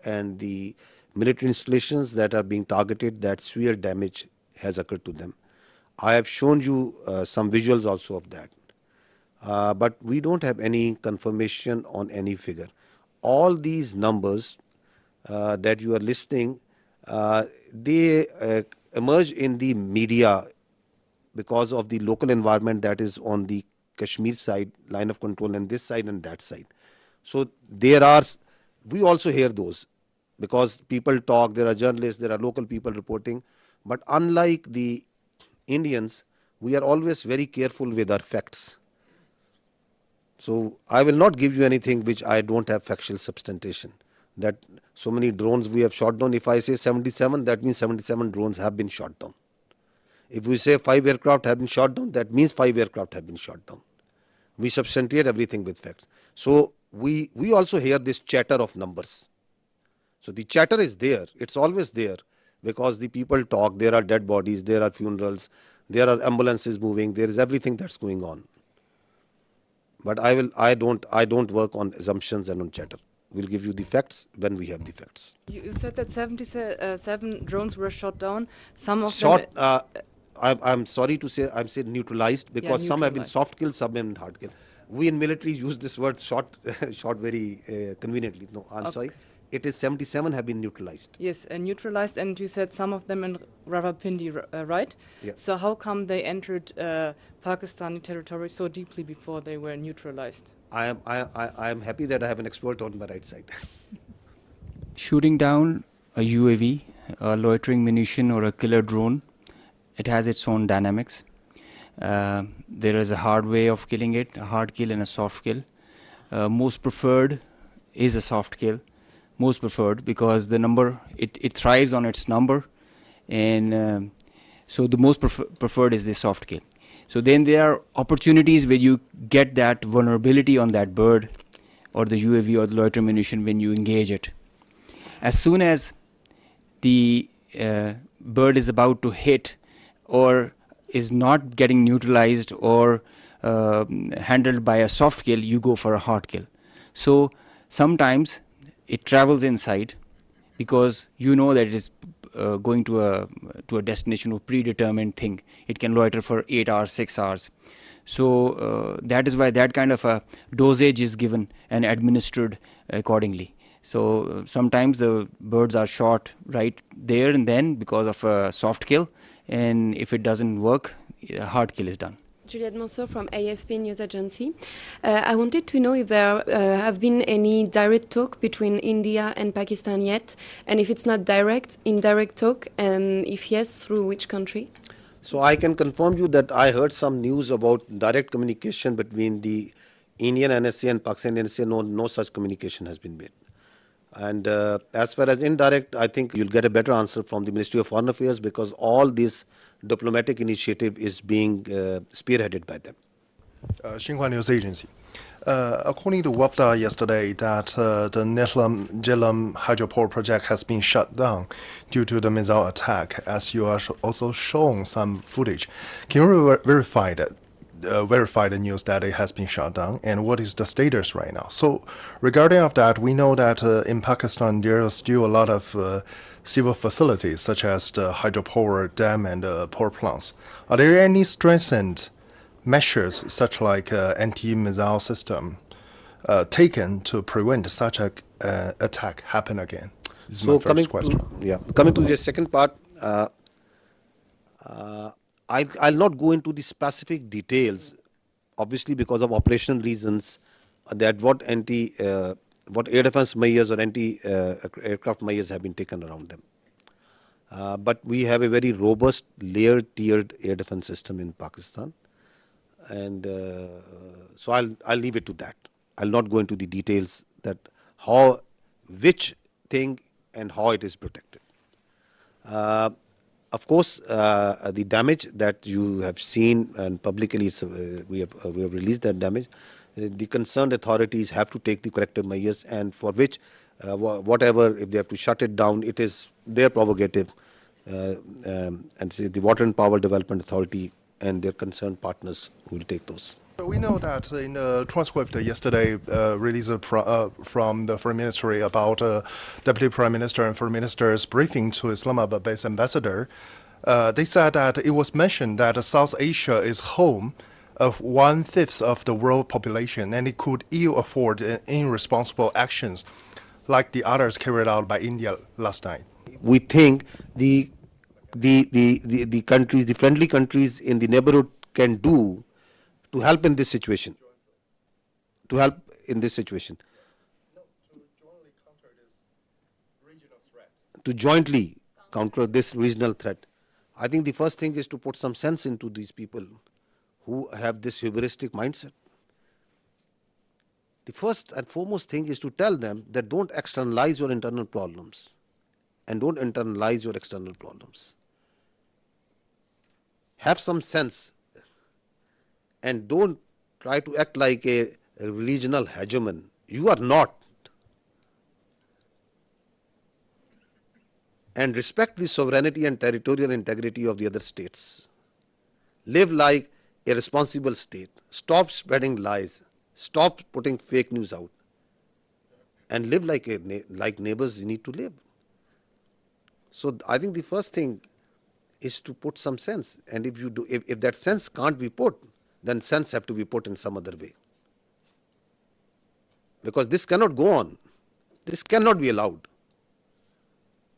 and the military installations that are being targeted, that severe damage has occurred to them. I have shown you some visuals also of that. But we don't have any confirmation on any figure. All these numbers that you are listing, they emerge in the media because of the local environment that is on the Kashmir side, line of control, and this side and that side. So we also hear those because people talk, there are journalists, there are local people reporting. But unlike the Indians, we are always very careful with our facts. So I will not give you anything which I don't have factual substantiation. That so many drones we have shot down. If I say 77, that means 77 drones have been shot down. If we say 5 aircraft have been shot down, that means 5 aircraft have been shot down. We substantiate everything with facts. So we also hear this chatter of numbers. So the chatter is there. It's always there because the people talk. There are dead bodies. There are funerals. There are ambulances moving. There is everything that's going on. But I don't work on assumptions and on chatter. We'll give you the facts when we have the facts. You said that 77 drones were shot down. Some of Shot. them. I'm sorry to say, I'm saying neutralized because some have been soft kill, some have been hard kill. We in military use this word shot, shot very conveniently. No, I'm sorry. It is 77 have been neutralized. Yes, neutralized, and you said some of them in Rawalpindi, right? Yeah. So how come they entered Pakistani territory so deeply before they were neutralized? I am happy that I have an expert on my right side. Shooting down a UAV, a loitering munition, or a killer drone, it has its own dynamics. There is a hard way of killing it, a hard kill and a soft kill. Most preferred is a soft kill. Most preferred because the number, it thrives on its number, and so the most preferred is the soft kill. So then there are opportunities where you get that vulnerability on that bird or the UAV or the loiter munition when you engage it. As soon as the bird is about to hit or is not getting neutralized or handled by a soft kill, you go for a hard kill. So sometimes it travels inside because you know that it is going to a destination or predetermined thing. It can loiter for 8 hours, 6 hours. So that is why that kind of a dosage is given and administered accordingly. So sometimes the birds are shot right there and then because of a soft kill, and if it doesn't work, a hard kill is done. Juliette Monceau from AFP News Agency. I wanted to know if there have been any direct talk between India and Pakistan yet, and if it's not direct, indirect talk, and if yes, through which country? So I can confirm you that I heard some news about direct communication between the Indian NSA and Pakistan NSA. No such communication has been made. And as far as indirect, I think you'll get a better answer from the Ministry of Foreign Affairs because all this diplomatic initiative is being spearheaded by them. Xinhua News Agency. According to WAFDA yesterday, that the Netlam Jelam hydropower project has been shut down due to the missile attack, as you are also shown some footage. Can you verify the news that it has been shut down, and what is the status right now? So regarding of that, we know that in Pakistan there are still a lot of civil facilities such as the hydropower dam and power plants. Are there any strengthened measures such like anti-missile system taken to prevent such a attack happen again? This is my first question. Coming to the second part, I'll not go into the specific details, obviously because of operational reasons, that what air defense measures or anti-aircraft measures have been taken around them. But we have a very robust layered tiered air defense system in Pakistan. And so I'll leave it to that. I'll not go into the details that which thing and how it is protected. Of course, the damage that you have seen and publicly we have released that damage. The concerned authorities have to take the corrective measures, and for which whatever, if they have to shut it down, it is their prerogative, and the Water and Power Development Authority and their concerned partners will take those. We know that in the transcript yesterday released from the Foreign Ministry about Deputy Prime Minister and Foreign Minister's briefing to Islamabad-based ambassador, they said that it was mentioned that South Asia is home of 1/5 of the world population, and it could ill afford irresponsible actions like the others carried out by India last night. We think the countries, the friendly countries in the neighborhood can do to help in this situation. To jointly counter this regional threat. I think the first thing is to put some sense into these people who have this hubristic mindset. The first and foremost thing is to tell them that don't externalize your internal problems and don't internalize your external problems. Have some sense and don't try to act like a regional hegemon. You are not. And respect the sovereignty and territorial integrity of the other states. Live like a responsible state. Stop spreading lies. Stop putting fake news out. And live like neighbors you need to live. So I think the first thing is to put some sense. And if that sense can't be put, then sense have to be put in some other way. Because this cannot go on. This cannot be allowed.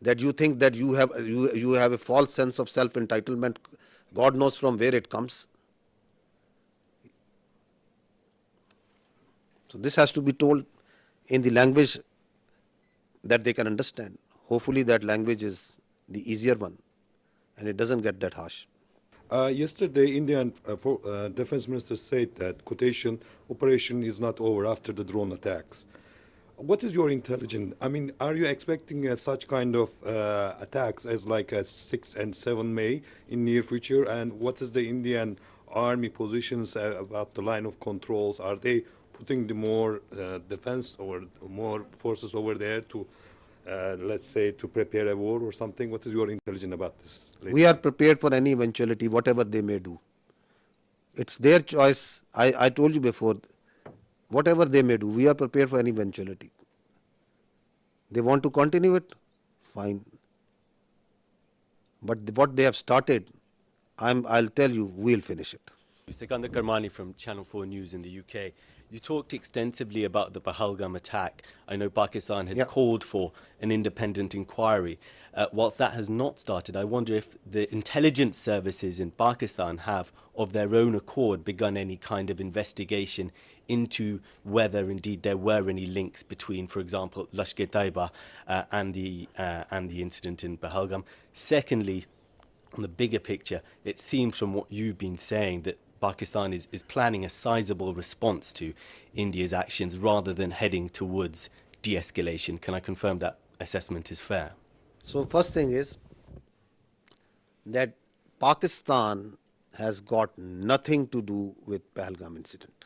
That you think that you have a false sense of self-entitlement, God knows from where it comes. So this has to be told in the language that they can understand. Hopefully that language is the easier one and it doesn't get that harsh. Yesterday, Indian defense minister said that quotation operation is not over after the drone attacks. What is your intelligence? I mean, are you expecting such kind of attacks as like a 6 and 7 May in near future? And what is the Indian army positions about the line of controls? Are they putting the more defense or more forces over there to, let's say, to prepare a war or something? What is your intelligence about this? We are prepared for any eventuality, whatever they may do. It's their choice. I told you before, whatever they may do, we are prepared for any eventuality. They want to continue it, fine. But what they have started, I'll tell you, we'll finish it. Sikandar Karmani from Channel 4 News in the UK. You talked extensively about the Pahalgam attack. I know Pakistan has called for an independent inquiry. Whilst that has not started, I wonder if the intelligence services in Pakistan have, of their own accord, begun any kind of investigation into whether indeed there were any links between, for example, Lashkar-e-Taiba and the incident in Pahalgam. Secondly, on the bigger picture, it seems from what you've been saying that Pakistan is planning a sizable response to India's actions rather than heading towards de-escalation. Can I confirm that assessment is fair? So first thing is that Pakistan has got nothing to do with Pahalgam incident.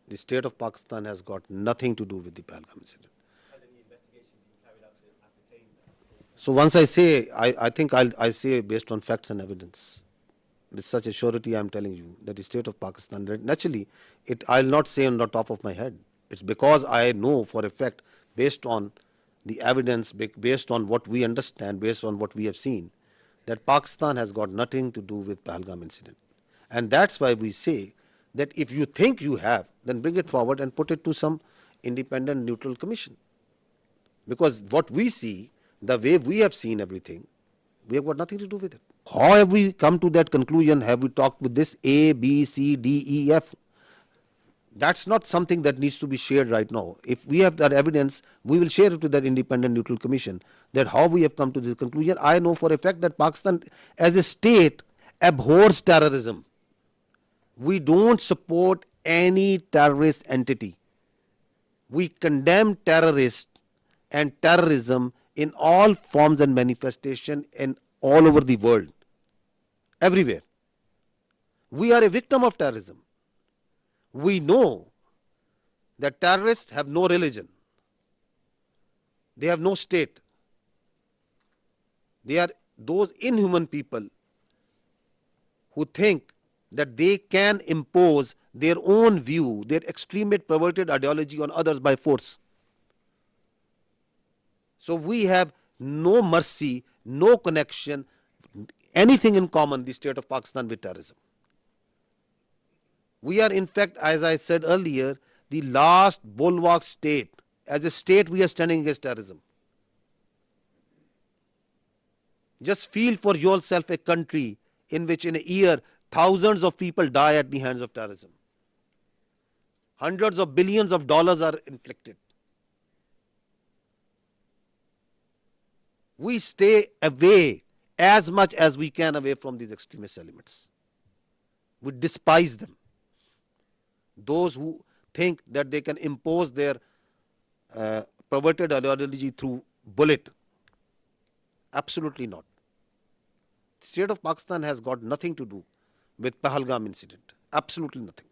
The state of Pakistan has got nothing to do with the Pahalgam incident. Has any investigation been carried out to ascertain that? So once I say, I think I say based on facts and evidence. With such a surety, I am telling you that the state of Pakistan, naturally, I'll not say on the top of my head. It's because I know for a fact, based on the evidence, based on what we understand, based on what we have seen, that Pakistan has got nothing to do with Pahalgam incident. And that's why we say that if you think you have, then bring it forward and put it to some independent neutral commission. Because what we see, the way we have seen everything, we have got nothing to do with it. How have we come to that conclusion? Have we talked with this A, B, C, D, E, F? That's not something that needs to be shared right now. If we have that evidence, we will share it with that independent neutral commission, that how we have come to this conclusion. I know for a fact that Pakistan as a state abhors terrorism. We don't support any terrorist entity. We condemn terrorists and terrorism in all forms and manifestation and all over the world, everywhere. We are a victim of terrorism. We know that terrorists have no religion. They have no state. They are those inhuman people who think that they can impose their own view, their extremist perverted ideology on others by force. So we have no mercy, no connection, anything in common, the state of Pakistan, with terrorism. We are in fact, as I said earlier, the last bulwark state. As a state, we are standing against terrorism. Just feel for yourself a country in which in a year thousands of people die at the hands of terrorism. Hundreds of billions of dollars are inflicted. We stay away as much as we can away from these extremist elements. We despise them. Those who think that they can impose their perverted ideology through bullet. Absolutely not. The state of Pakistan has got nothing to do with Pahalgam incident. Absolutely nothing.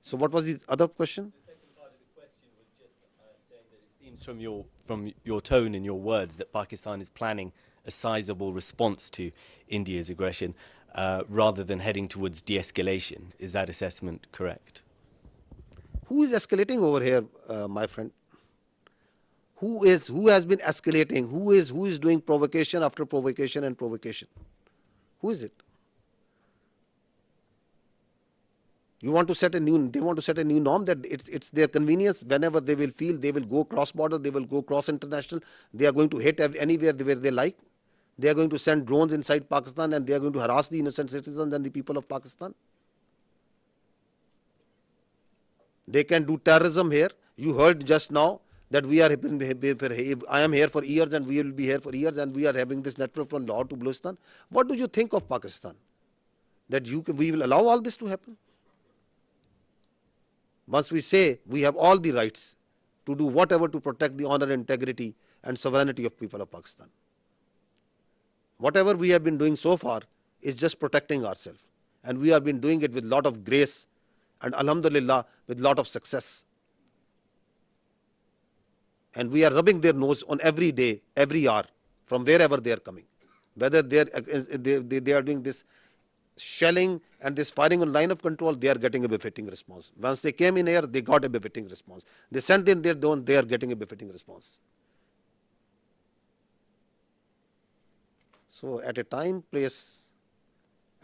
So what was the other question? The second part of the question was just saying that it seems from your tone and your words that Pakistan is planning a sizable response to India's aggression rather than heading towards de-escalation. Is that assessment correct? Who is escalating over here, my friend? Who has been escalating? Who is doing provocation after provocation and provocation? Who is it? They want to set a new norm that it's their convenience. Whenever they will feel, they will go cross border, they will go cross international. They are going to hit anywhere where they like. They are going to send drones inside Pakistan and they are going to harass the innocent citizens and the people of Pakistan. They can do terrorism here. You heard just now that I am here for years and we will be here for years and we are having this network from Lahore to Baluchistan. What do you think of Pakistan? That we will allow all this to happen? Once we say we have all the rights to do whatever to protect the honor, integrity and sovereignty of people of Pakistan. Whatever we have been doing so far is just protecting ourselves. And we have been doing it with lot of grace and alhamdulillah with lot of success. And we are rubbing their nose on every day, every hour, from wherever they are coming. Whether they are doing this shelling and this firing on line of control, they are getting a befitting response. Once they came in here, they got a befitting response. They sent in their drone, they are getting a befitting response. So at a time, place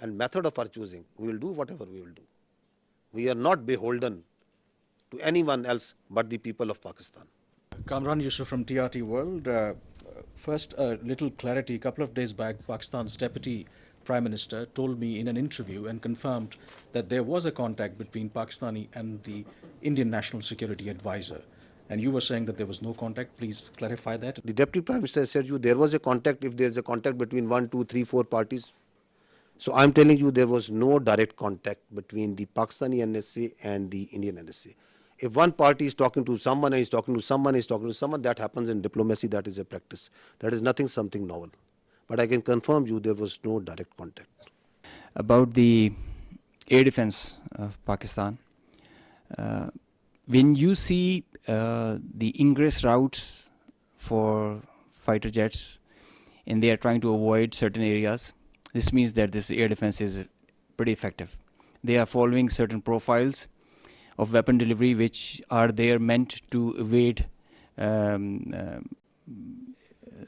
and method of our choosing, we will do whatever we will do. We are not beholden to anyone else but the people of Pakistan. Kamran Yusuf from TRT World. First, a little clarity. A couple of days back, Pakistan's Deputy Prime Minister told me in an interview and confirmed that there was a contact between Pakistani and the Indian National Security Advisor. And you were saying that there was no contact. Please clarify that. The Deputy Prime Minister said there was a contact if there is a contact between 1, 2, 3, 4 parties. So I am telling you there was no direct contact between the Pakistani NSA and the Indian NSA. If one party is talking to someone and is talking to someone, that happens in diplomacy, that is a practice. That is something novel. But I can confirm you there was no direct contact. About the air defense of Pakistan, when you see the ingress routes for fighter jets and they are trying to avoid certain areas, this means that this air defense is pretty effective. They are following certain profiles of weapon delivery which are there meant to evade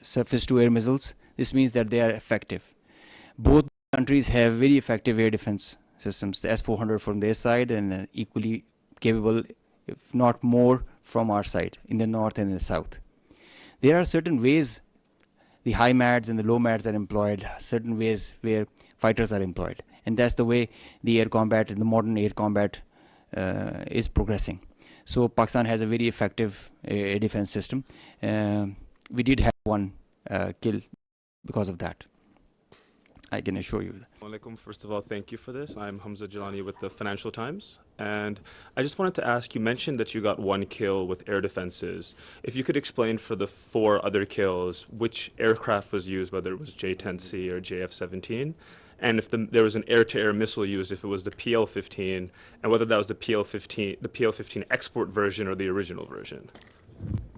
surface to air missiles. This means that they are effective. Both countries have very effective air defense systems, the S-400 from their side and equally capable, if not more, from our side in the north and in the south. There are certain ways the high MADs and the low MADs are employed, certain ways where fighters are employed, and that's the way the air combat and the modern air combat is progressing. So Pakistan has a very effective air defense system. We did have one kill because of that, I can assure you. Alaikum. First of all, thank you for this. I'm Hamza Jalani with the Financial Times. And I just wanted to ask, you mentioned that you got one kill with air defenses. If you could explain for the 4 other kills, which aircraft was used, whether it was J-10C or JF-17, and if there was an air-to-air missile used, if it was the PL-15, and whether that was the PL-15 export version or the original version.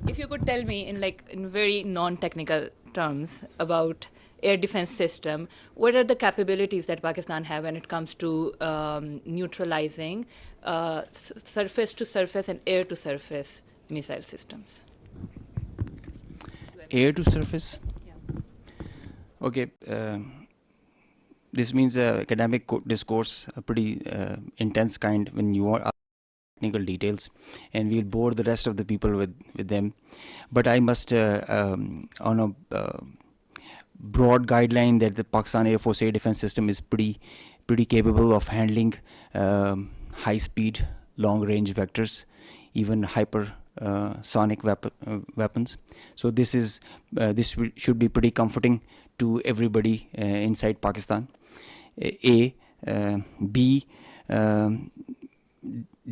If you could tell me in very non-technical terms about air defense system, what are the capabilities that Pakistan have when it comes to neutralizing surface to surface and air to surface missile systems? Air to surface? Yeah. Okay. This means academic discourse, a pretty intense kind when you are technical details, and we'll bore the rest of the people with them. But I must, on a broad guideline, that the Pakistan Air Force air defense system is pretty capable of handling high-speed, long-range vectors, even hypersonic weapons. So this should be pretty comforting to everybody inside Pakistan. A. B.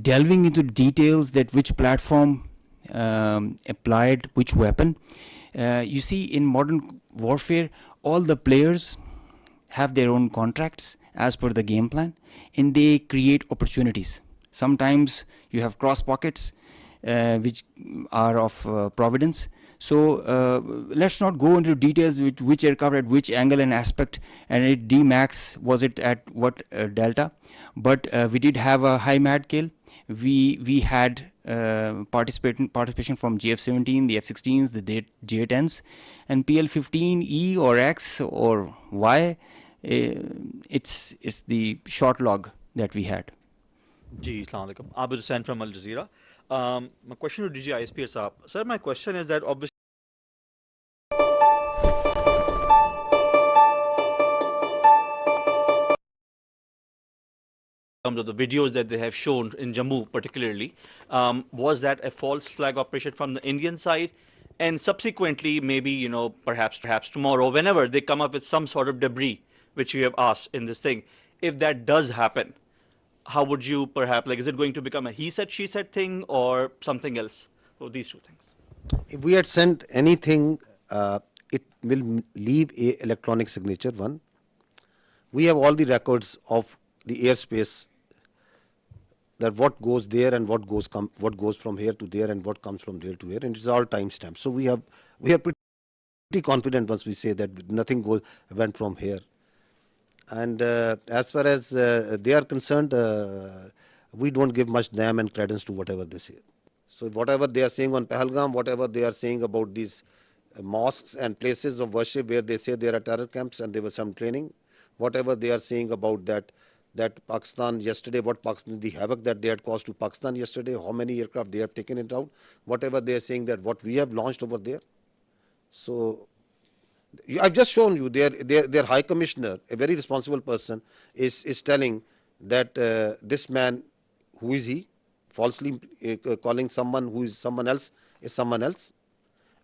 Delving into details that which platform applied which weapon. You see, in modern warfare, all the players have their own contracts as per the game plan, and they create opportunities. Sometimes you have cross pockets which are of providence. So let's not go into details with which aircraft at which angle and aspect, and it D-max, was it at what delta. But we did have a high MAD kill. We had participation from GF-17, the F-16s, the J-10s, and PL-15E or X or Y. It's the short log that we had. Ji, Assalamu alaikum. Abid Hussain from Al Jazeera. My question to DGISPR Saab. Sir, my question is that obviously terms of the videos that they have shown in Jammu particularly, was that a false flag operation from the Indian side? And subsequently, maybe, you know, perhaps tomorrow, whenever they come up with some sort of debris, which you have asked in this thing, if that does happen, how would you perhaps, like, is it going to become a he said, she said thing or something else? So these two things. If we had sent anything, it will leave a electronic signature, one. We have all the records of the airspace, that what goes there and what goes from here to there and what comes from there to here, and it's all timestamped. So we are pretty confident once we say that nothing went from here. And as far as they are concerned, we don't give much damn and credence to whatever they say. So whatever they are saying on Pahalgam, whatever they are saying about these mosques and places of worship where they say there are terror camps and there was some training, whatever they are saying about that Pakistan yesterday, the havoc that they had caused to Pakistan yesterday, how many aircraft they have taken it out, whatever they are saying that what we have launched over there. So I've just shown you their High Commissioner, a very responsible person, is telling that this man, who is he, falsely calling someone who is someone else is someone else.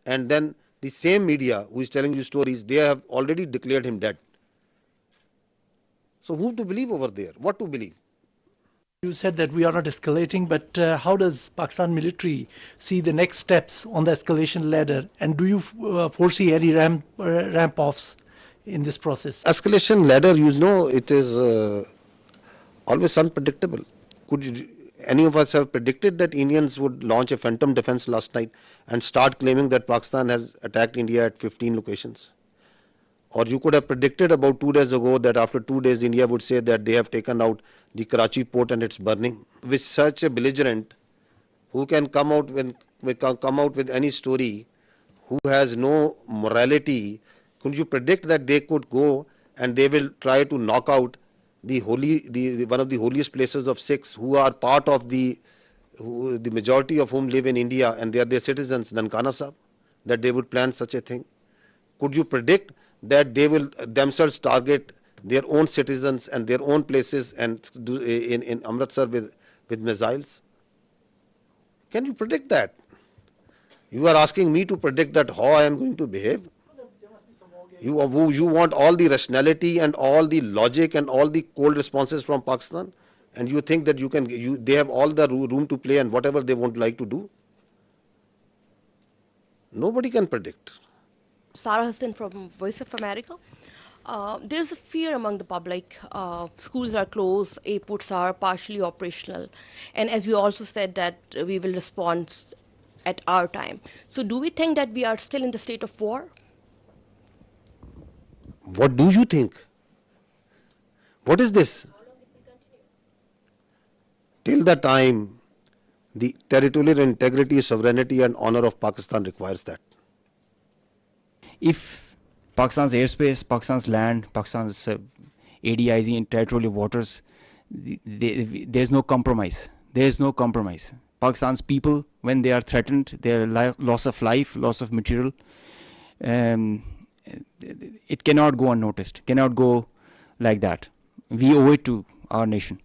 And then the same media who is telling you stories, they have already declared him dead. So who to believe over there? What to believe? You said that we are not escalating, but how does Pakistan military see the next steps on the escalation ladder? And do you foresee any ramp-offs in this process? Escalation ladder, you know, it is always unpredictable. Could any of us have predicted that Indians would launch a phantom defense last night and start claiming that Pakistan has attacked India at 15 locations? Or you could have predicted about 2 days ago that after 2 days India would say that they have taken out the Karachi port and it's burning. With such a belligerent who can come out with any story, who has no morality, could you predict that they could go and they will try to knock out the one of the holiest places of Sikhs who are part of the majority of whom live in India and they are their citizens, Nankana Sahib, that they would plan such a thing? Could you predict that they will themselves target their own citizens and their own places and do in Amritsar with missiles? Can you predict that? You are asking me to predict that how I am going to behave? You want all the rationality and all the logic and all the cold responses from Pakistan, and you think that they have all the room to play and whatever they won't like to do? Nobody can predict. Sarah Hassan from Voice of America. There's a fear among the public. Schools are closed, airports are partially operational. And as you also said that we will respond at our time. So do we think that we are still in the state of war? What do you think? What is this? Till the time the territorial integrity, sovereignty and honor of Pakistan requires that. If Pakistan's airspace, Pakistan's land, Pakistan's ADIZ in territorial waters, there's no compromise. There's no compromise. Pakistan's people, when they are threatened, their loss of life, loss of material, it cannot go unnoticed, cannot go like that. We owe it to our nation.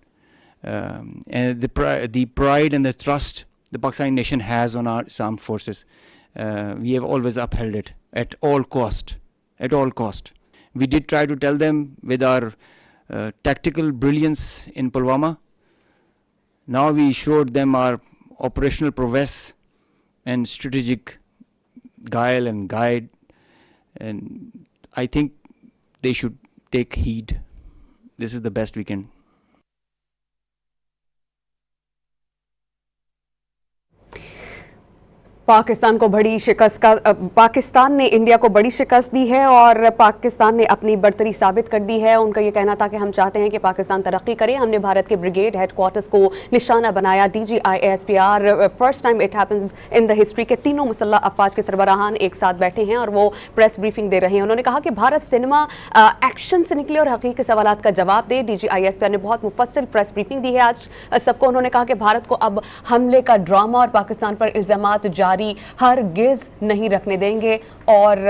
And the pride and the trust the Pakistani nation has on our armed forces, we have always upheld it at all cost. At all cost. We did try to tell them with our tactical brilliance in Pulwama. Now we showed them our operational prowess and strategic guile and guide, and I think they should take heed. This is the best we can. Pakistan को बड़ी शिकस्त का पाकिस्तान ने India को बड़ी शिकस्त दी है और पाकिस्तान ने अपनी बढ़तरी साबित कर दी है। उनका ये कहना था कि हम चाहते हैं कि पाकिस्तान तरक्की करे। हमने भारत के ब्रिगेड हेडक्वार्टर्स को निशाना बनाया। DGISPR first time it happens in the history के तीनों मुसल्लह अफवाज के सरबराहान एक साथ बैठे हैं और वो प्रेस ब्रीफिंग दे रहे हैं। उन्होंने कहा कि भारत सिनेमा एक्शन से निकले और हकीकी सवालात का जवाब दे। DGISPR ने बहुत मुफस्सिल प्रेस ब्रीफिंग दी है आज सबको। उन्होंने कहा कि भारत को अब हमले का ड्रामा और पाकिस्तान पर इल्जामात जारी हरगिज नहीं रखने देंगे। और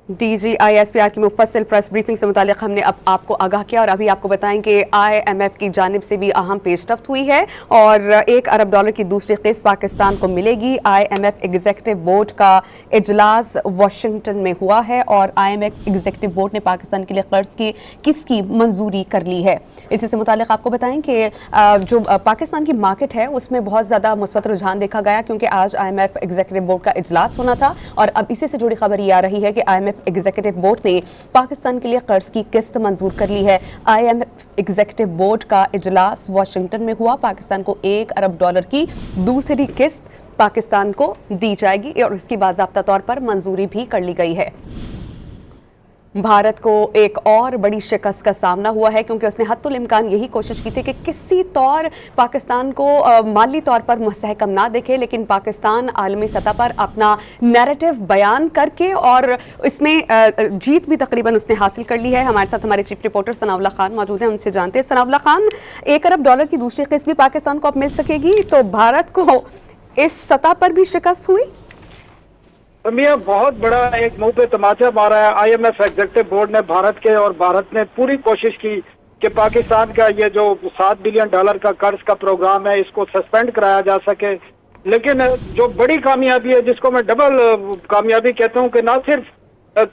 DGISPR की मुफस्सिल प्रेस ब्रीफिंग से मुतालिक हमने अब आपको आगाह किया और अभी आपको बताएं कि IMF की जानिब से भी अहम पेशरफ्त हुई है और $1 अरब की दूसरी किस्त पाकिस्तान को मिलेगी। IMF एग्जीक्यूटिव बोर्ड का इजलास वाशिंगटन में हुआ है और IMF एग्जीक्यूटिव बोर्ड ने पाकिस्तान के लिए कर्ज की किस्त की मंजूरी कर ली है। इसी से मुतालिक आपको बताएं कि जो पाकिस्तान की मार्केट है उसमें बहुत ज़्यादा मुस्बत रुझान देखा गया क्योंकि आज IMF एग्जीक्यूटिव बोर्ड का इजलास होना था और अब इसी से जुड़ी खबर ये आ रही है कि IMF एग्जीक्यूटिव बोर्ड ने पाकिस्तान के लिए कर्ज की किस्त मंजूर कर ली है। IMF एग्जीक्यूटिव बोर्ड का इजलास वाशिंगटन में हुआ। पाकिस्तान को $1 अरब की दूसरी किस्त पाकिस्तान को दी जाएगी और इसकी बाज़ाब्ता तौर पर मंजूरी भी कर ली गई है। भारत को एक और बड़ी शिकस्त का सामना हुआ है क्योंकि उसने हत्तुल इम्कान यही कोशिश की थी कि किसी तौर पाकिस्तान को माली तौर पर मुस्तहकम ना देखे, लेकिन पाकिस्तान आलमी सतह पर अपना नैरेटिव बयान करके और इसमें जीत भी तकरीबन उसने हासिल कर ली है। हमारे साथ हमारे चीफ रिपोर्टर सनाउल्लाह खान मौजूद हैं, उनसे जानते हैं। सनाउल्लाह खान, $1 अरब की दूसरी किस्त भी पाकिस्तान को अब मिल सकेगी, तो भारत को इस सतह पर भी शिकस्त हुई? मियां, बहुत बड़ा एक मुंह पे तमाचा मारा है। IMF एग्जीक्यूटिव बोर्ड ने भारत के, और भारत ने पूरी कोशिश की कि पाकिस्तान का ये जो $7 बिलियन का कर्ज का प्रोग्राम है इसको सस्पेंड कराया जा सके। लेकिन जो बड़ी कामयाबी है, जिसको मैं डबल कामयाबी कहता हूँ, कि ना सिर्फ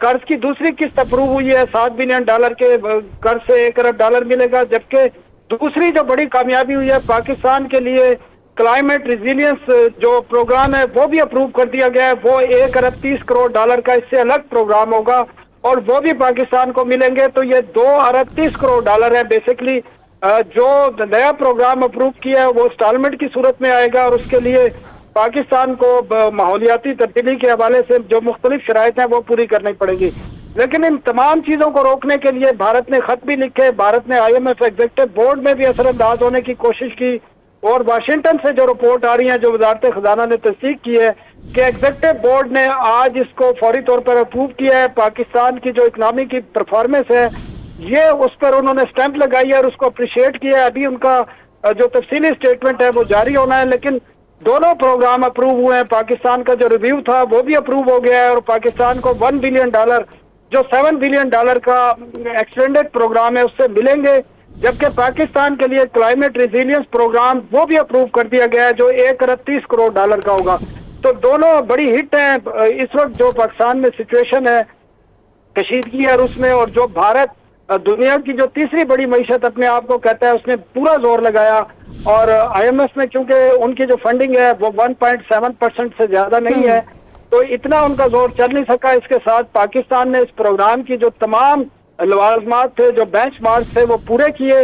कर्ज की दूसरी किस्त अप्रूव हुई है, $7 बिलियन के कर्ज से $1 अरब मिलेगा, जबकि दूसरी जो बड़ी कामयाबी हुई है पाकिस्तान के लिए क्लाइमेट रिजिलियंस जो प्रोग्राम है वो भी अप्रूव कर दिया गया है। वो $1 अरब 30 करोड़ का इससे अलग प्रोग्राम होगा और वो भी पाकिस्तान को मिलेंगे। तो ये $2 अरब 30 करोड़ है। बेसिकली जो नया प्रोग्राम अप्रूव किया है वो इंस्टॉलमेंट की सूरत में आएगा और उसके लिए पाकिस्तान को माहौलियाती तब्दीली के हवाले से जो मुख्तलिफ शराइत हैं वो पूरी करनी पड़ेगी। लेकिन इन तमाम चीजों को रोकने के लिए भारत ने खत भी लिखे। भारत ने IMF एग्जीक्यूटिव बोर्ड में भी असरअंदाज होने की कोशिश की और वाशिंगटन से जो रिपोर्ट आ रही है, जो वजारत खजाना ने तस्दीक की है कि एग्जीक्यूटिव बोर्ड ने आज इसको फौरी तौर पर अप्रूव किया है। पाकिस्तान की जो इकनॉमी की परफॉर्मेंस है ये उस पर उन्होंने स्टैंप लगाई है और उसको अप्रिशिएट किया है। अभी उनका जो तफसीली स्टेटमेंट है वो जारी होना है, लेकिन दोनों प्रोग्राम अप्रूव हुए हैं। पाकिस्तान का जो रिव्यू था वो भी अप्रूव हो गया है और पाकिस्तान को $1 बिलियन जो $7 बिलियन का एक्सटेंडेड प्रोग्राम है उससे मिलेंगे, जबकि पाकिस्तान के लिए क्लाइमेट रिजिलियंस प्रोग्राम वो भी अप्रूव कर दिया गया है जो $1 अरब 30 करोड़ का होगा। तो दोनों बड़ी हिट हैं। इस वक्त जो पाकिस्तान में सिचुएशन है कशीदगी है उसमें, और जो भारत दुनिया की जो तीसरी बड़ी मईशत अपने आप को कहता है उसने पूरा जोर लगाया और IMF में चूंकि उनकी जो फंडिंग है वो 1.7% से ज्यादा नहीं है, तो इतना उनका जोर चल नहीं सका। इसके साथ पाकिस्तान ने इस प्रोग्राम की जो तमाम लवाजमात थे, जो बेंचमार्क थे, वो पूरे किए,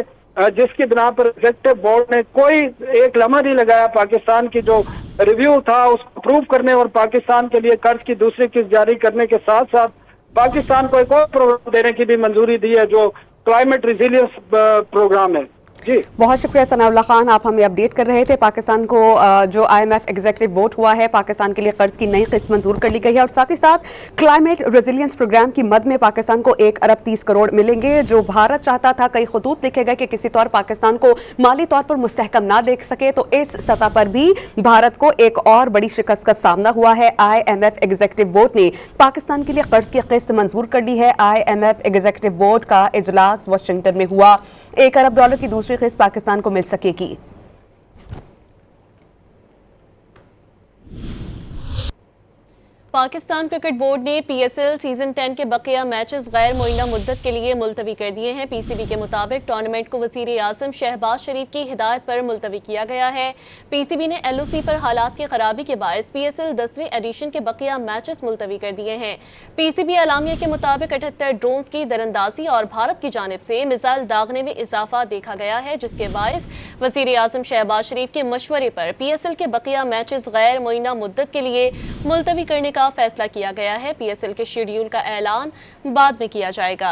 जिसकी बिना पर एग्जीक्यूटिव बोर्ड ने कोई एक लम्हा नहीं लगाया पाकिस्तान की जो रिव्यू था उसको अप्रूव करने और पाकिस्तान के लिए कर्ज की दूसरी किस्त जारी करने के साथ साथ पाकिस्तान को एक और प्रोग्राम देने की भी मंजूरी दी है जो क्लाइमेट रिजिलियंस प्रोग्राम है। जी बहुत शुक्रिया सनाउल्लाह खान, आप हमें अपडेट कर रहे थे। पाकिस्तान को जो IMF एग्जीक्यूटिव बोर्ड हुआ है, पाकिस्तान के लिए कर्ज की नई किस्त मंजूर कर ली गई है और साथ ही साथ क्लाइमेट रेजिलियंस प्रोग्राम की मद में पाकिस्तान को $1 अरब 30 करोड़ मिलेंगे। जो भारत चाहता था, कई खतूत लिखे गए कि किसी तौर पाकिस्तान को माली तौर पर मुस्तहकम ना देख सके, तो इस सतह पर भी भारत को एक और बड़ी शिकस्त का सामना हुआ है। IMF एग्जीक्यूटिव बोर्ड ने पाकिस्तान के लिए कर्ज की किस्त मंजूर कर ली है। IMF एग्जीक्यूटिव बोर्ड का इजलास वाशिंगटन में हुआ। $1 अरब की दूसरी किस्त पाकिस्तान को मिल सकेगी। पाकिस्तान क्रिकेट बोर्ड ने PSL सीजन 10 के बकिया मैचेस गैर मुअय्यना मुद्दत के लिए मुलतवी कर दिए हैं। PCB के मुताबिक टूर्नामेंट को वज़ीर आज़म शहबाज शरीफ की हिदायत पर मुलतवी किया गया है। PCB ने LOC पर हालात की खराबी के बायस PSL 10वें एडिशन के बकिया मैचेस मुलतवी कर दिए हैं। PCB एलामिया के मुताबिक 78 ड्रोन्स की दरअंदाजी और भारत की जानिब से मिसाइल दागने में इजाफा देखा गया है, जिसके बायस वज़ीर आज़म शहबाज शरीफ के मशवरे पर PSL के बकिया मैचेस गैर मुअय्यना मुद्दत के लिए मुलतवी करने का फैसला किया गया है। PSL के शेड्यूल का ऐलान बाद में किया जाएगा।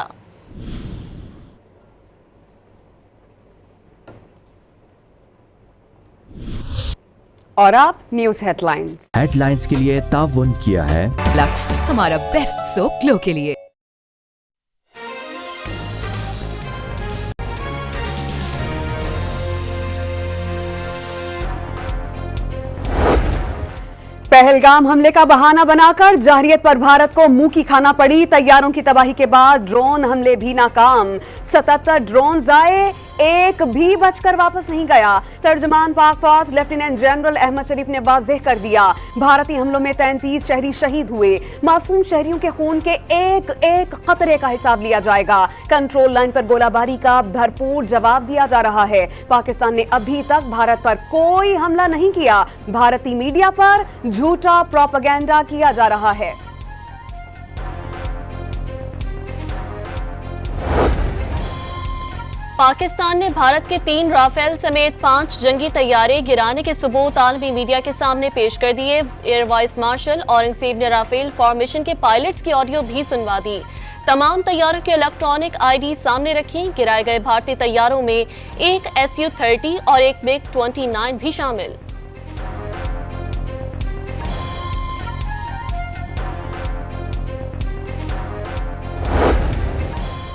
और आप न्यूज हेडलाइंस के लिए ताउन किया है लक्स, हमारा बेस्ट सोप ग्लो के लिए। पहलगाम हमले का बहाना बनाकर जहरियत पर भारत को मुंह की खाना पड़ी। तैयारों की तबाही के बाद ड्रोन हमले भी नाकाम। 77 ड्रोन आए, एक भी बचकर वापस नहीं गया। तर्जमान पाक फौज लेफ्टिनेंट जनरल अहमद शरीफ ने वाज़ेह कर दिया, भारतीय हमलों में 33 शहरी शहीद हुए। मासूम शहरियों के खून के एक एक कतरे का हिसाब लिया जाएगा। कंट्रोल लाइन पर गोलाबारी का भरपूर जवाब दिया जा रहा है। पाकिस्तान ने अभी तक भारत पर कोई हमला नहीं किया। भारतीय मीडिया पर झूठा प्रोपेगेंडा किया जा रहा है। पाकिस्तान ने भारत के 3 राफेल समेत 5 जंगी तैयारे गिराने के सबूत आलमी मीडिया के सामने पेश कर दिए। एयर वाइस मार्शल औरंगजेब ने राफेल फॉर्मेशन के पायलट्स की ऑडियो भी सुनवा दी। तमाम तैयारों के इलेक्ट्रॉनिक ID सामने रखी। गिराए गए भारतीय तैयारों में एक Su-30 और एक MiG-29 भी शामिल।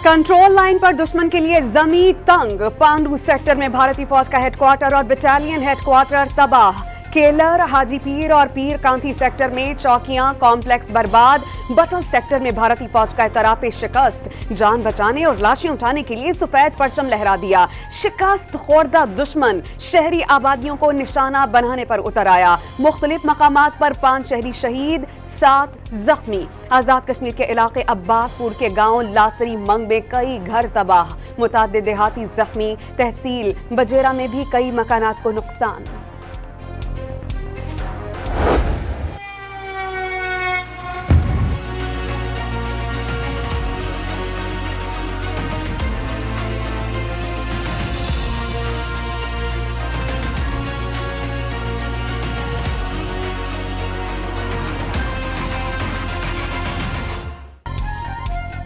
कंट्रोल लाइन पर दुश्मन के लिए जमी तंग। पांडू सेक्टर में भारतीय फौज का हेडक्वार्टर और बटालियन हेडक्वार्टर तबाह। केलर, हाजी पीर और पीर कांती सेक्टर में चौकियां कॉम्प्लेक्स बर्बाद। बटल सेक्टर में भारतीय फौज का एतराफी शिकस्त। जान बचाने और लाशें उठाने के लिए सफेद परचम लहरा दिया। शिकस्त खोरदा दुश्मन शहरी आबादियों को निशाना बनाने पर उतर आया। मुख्तलिफ मकामात पर 5 शहरी शहीद, 7 जख्मी। आजाद कश्मीर के इलाके अब्बासपुर के गांव लासरी मंग में कई घर तबाह, मुताद्दिद देहाती जख्मी। तहसील बजेरा में भी कई मकानात को नुकसान।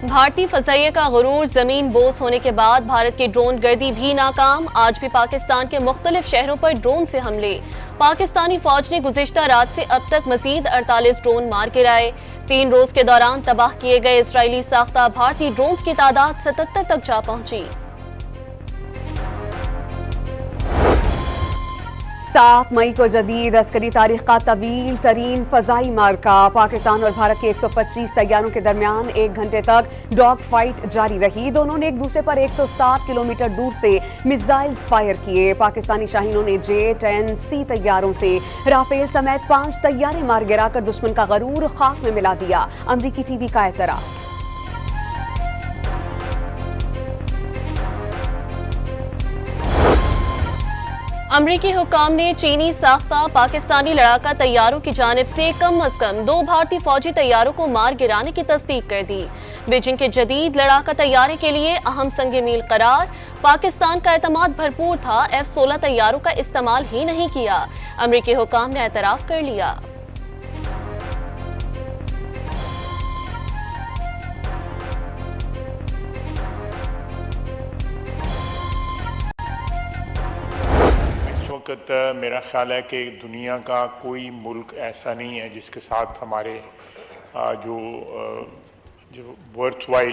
भारतीय फजाइया का गुरूर जमीन बोस होने के बाद भारत की ड्रोन गर्दी भी नाकाम। आज भी पाकिस्तान के मुख्तलिफ शहरों पर ड्रोन से हमले। पाकिस्तानी फौज ने गुज़िश्ता रात से अब तक मजीद 48 ड्रोन मार गिराए। 3 रोज के दौरान तबाह किए गए इसराइली साख्ता भारतीय ड्रोन की तादाद 77 तक जा पहुंची। 7 मई को जदीद अस्करी तारीख का तवील तरीन फजाई मार्का। पाकिस्तान और भारत के 125 तैयारों के दरमियान 1 घंटे तक डॉग फाइट जारी रही। दोनों ने एक दूसरे पर 160 किलोमीटर दूर से मिसाइल्स फायर किए। पाकिस्तानी शाहीनों ने J-10C तैयारों से राफेल समेत 5 तैयारे मार गिराकर दुश्मन का गरूर खाक में मिला दिया। अमरीकी TV का एतराफ। अमरीकी हुक्काम ने चीनी साख्ता पाकिस्तानी लड़ाका तैयारों की जानिब से कम अज कम 2 भारतीय फौजी तैयारों को मार गिराने की तस्दीक कर दी। बीजिंग के जदीद लड़ाका तैयारे के लिए अहम संग मील करार। पाकिस्तान का एतमाद भरपूर था, F-16 तैयारों का इस्तेमाल ही नहीं किया। अमरीकी हुक्काम ने एतराफ कर लिया। वक्त मेरा ख्याल है कि दुनिया का कोई मुल्क ऐसा नहीं है जिसके साथ हमारे जो वर्थवाइल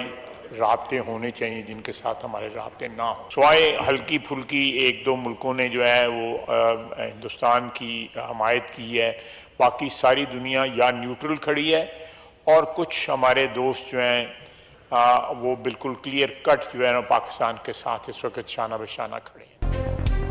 राब्ते होने चाहिए, जिनके साथ हमारे राब्ते ना हो। स्वाय हल्की फुल्की 1-2 मुल्कों ने जो है वो हिंदुस्तान की हमायत की है, बाकी सारी दुनिया या न्यूट्रल खड़ी है और कुछ हमारे दोस्त जो हैं वो बिल्कुल क्लियर कट जो है ना पाकिस्तान के साथ इस वक्त शाना बशाना खड़े हैं।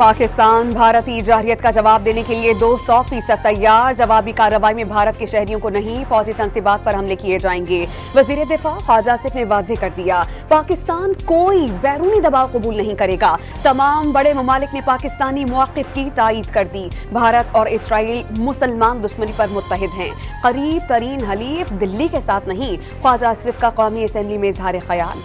पाकिस्तान भारतीय जारहियत का जवाब देने के लिए 200% तैयार। जवाबी कार्रवाई में भारत के शहरियों को नहीं, फौजी तंसीबात पर हमले किए जाएंगे। वजीर दिफा ख्वाजा आसिफ ने वाज़ेह कर दिया, पाकिस्तान कोई बैरूनी दबाव कबूल नहीं करेगा। तमाम बड़े ममालिक ने पाकिस्तानी मौक़िफ़ की तायीद कर दी। भारत और इसराइल मुसलमान दुश्मनी पर मुत्तहिद हैं। करीब तरीन हलीफ दिल्ली के साथ नहीं, ख्वाजा आसिफ का कौमी असम्बली में इजहार ख्याल।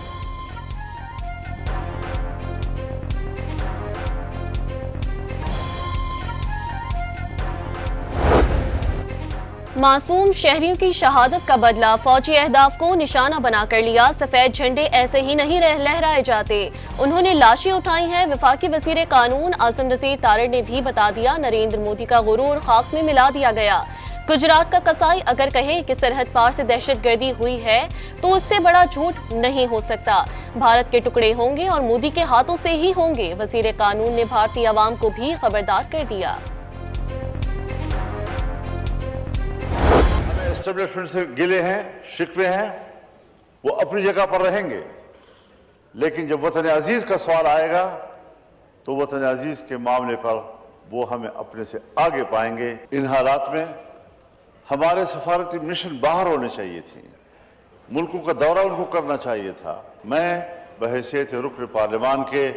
मासूम शहरियों की शहादत का बदला, फौजी अहदाफ को निशाना बनाकर लिया। सफेद झंडे ऐसे ही नहीं लहराए जाते, उन्होंने लाशें उठाई हैं। वफाकी वजीर कानून आसिम नज़ीर तारड़ ने भी बता दिया, नरेंद्र मोदी का गुरूर खाक में मिला दिया गया। गुजरात का कसाई अगर कहे कि सरहद पार से दहशतगर्दी हुई है तो उससे बड़ा झूठ नहीं हो सकता। भारत के टुकड़े होंगे और मोदी के हाथों से ही होंगे। वजीर कानून ने भारतीय अवाम को भी खबरदार कर दिया। एस्टेब्लिशमेंट से गिले हैं, शिकवे हैं, वो अपनी जगह पर रहेंगे, लेकिन जब वतन अजीज का सवाल आएगा तो वतन अजीज के मामले पर वो हमें अपने से आगे पाएंगे। इन हालात में हमारे सफारती मिशन बाहर होने चाहिए थी, मुल्कों का दौरा उनको करना चाहिए था। मैं बहैसियत रुकन पार्लियामान के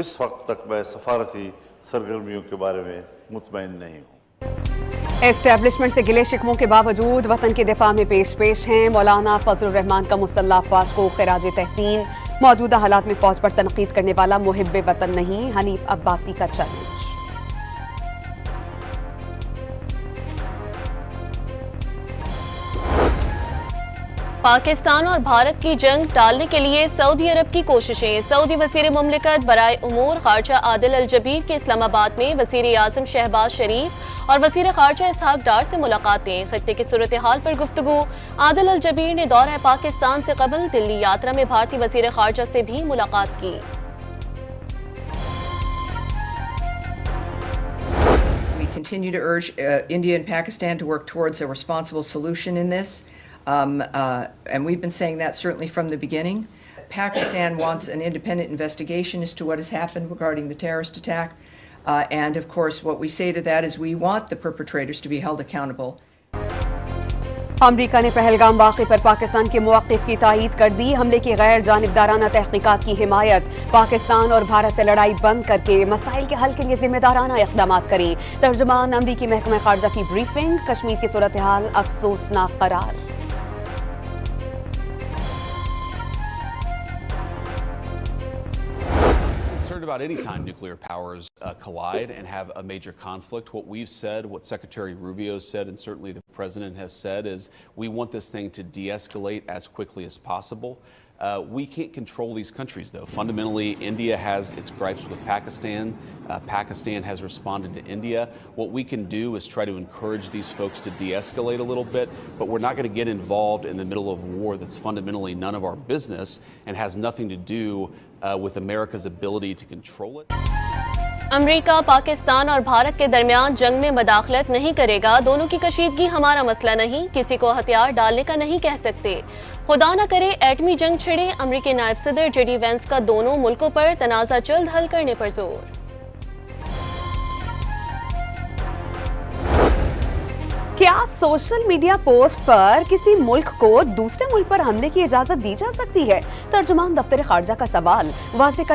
इस वक्त तक मैं सफारती सरगर्मियों के बारे में मुतमईन नहीं हूँ। एस्टेब्लिशमेंट से गिले शिकवों के बावजूद वतन के दिफा में पेश हैं। मौलाना फजलुर रहमान का मुसल्लह अफवाज को खिराज तहसीन। मौजूदा हालात में फौज पर तनकीद करने वाला मुहिब्बे वतन नहीं, हनीफ अब्बासी का चैलेंज। पाकिस्तान और भारत की जंग टालने के लिए सऊदी अरब की कोशिशें। सऊदी वज़ीर मुमलिकत बराए उमूर खारजा आदिल अल जबीर के इस्लामाबाद में वज़ीर आज़म शहबाज शरीफ और वज़ीर खारजा इसहाक डार से मुलाकातें। खित्ते की सूरत हाल पर गुफ्तगू। आदिल अल जबीर ने दौरा पाकिस्तान से कबल दिल्ली यात्रा में भारतीय वज़ीर खारजा से भी मुलाकात की। We continue to urge India and Pakistan to work towards a responsible solution in this. And we've been saying that certainly from the beginning. Pakistan wants an independent investigation as to what has happened regarding the terrorist attack. And of course, what we say to that is we want the perpetrators to be held accountable. अमरीका ने पहलगाम वाक़े पर पाकिस्तान के मौक़िफ़ की तायीद कर दी। हमले की गैर जानिबदाराना तहक़ीक़ात की हिमायत। पाकिस्तान और भारत से लड़ाई बंद करके मसाइल के हल के लिए जिम्मेदाराना इक़दामात करें। तर्जुमान अमरीकी महकमा ख़ारजा की ब्रीफिंग। कश्मीर की सूरत हाल अफसोसनाक करार। About any time nuclear powers collide and have a major conflict. What we've said, what Secretary Rubio said, and certainly the President has said, is we want this thing to de-escalate as quickly as possible. We can't control these countries, though. Fundamentally, India has its gripes with Pakistan. Pakistan has responded to India. What we can do is try to encourage these folks to de-escalate a little bit, but we're not going to get involved in the middle of war that's fundamentally none of our business and has nothing to do with America's ability to control it. America Pakistan और भारत के दरमियान जंग में मदाखलत नहीं करेगा। दोनों की कशीदगी हमारा मसला नहीं, किसी को हथियार डालने का नहीं कह सकते। खुदा न करे एटमी जंग छिड़े। अमेरिकी नायब सदर जेडी वेंस का दोनों मुल्कों पर तनाज़ा जल्द हल करने पर जोर। क्या सोशल मीडिया पोस्ट पर किसी मुल्क को दूसरे मुल्क पर हमले की इजाजत दी जा सकती है? तर्जुमान दफ्तर खारजा का सवाल। वाज़ेह कर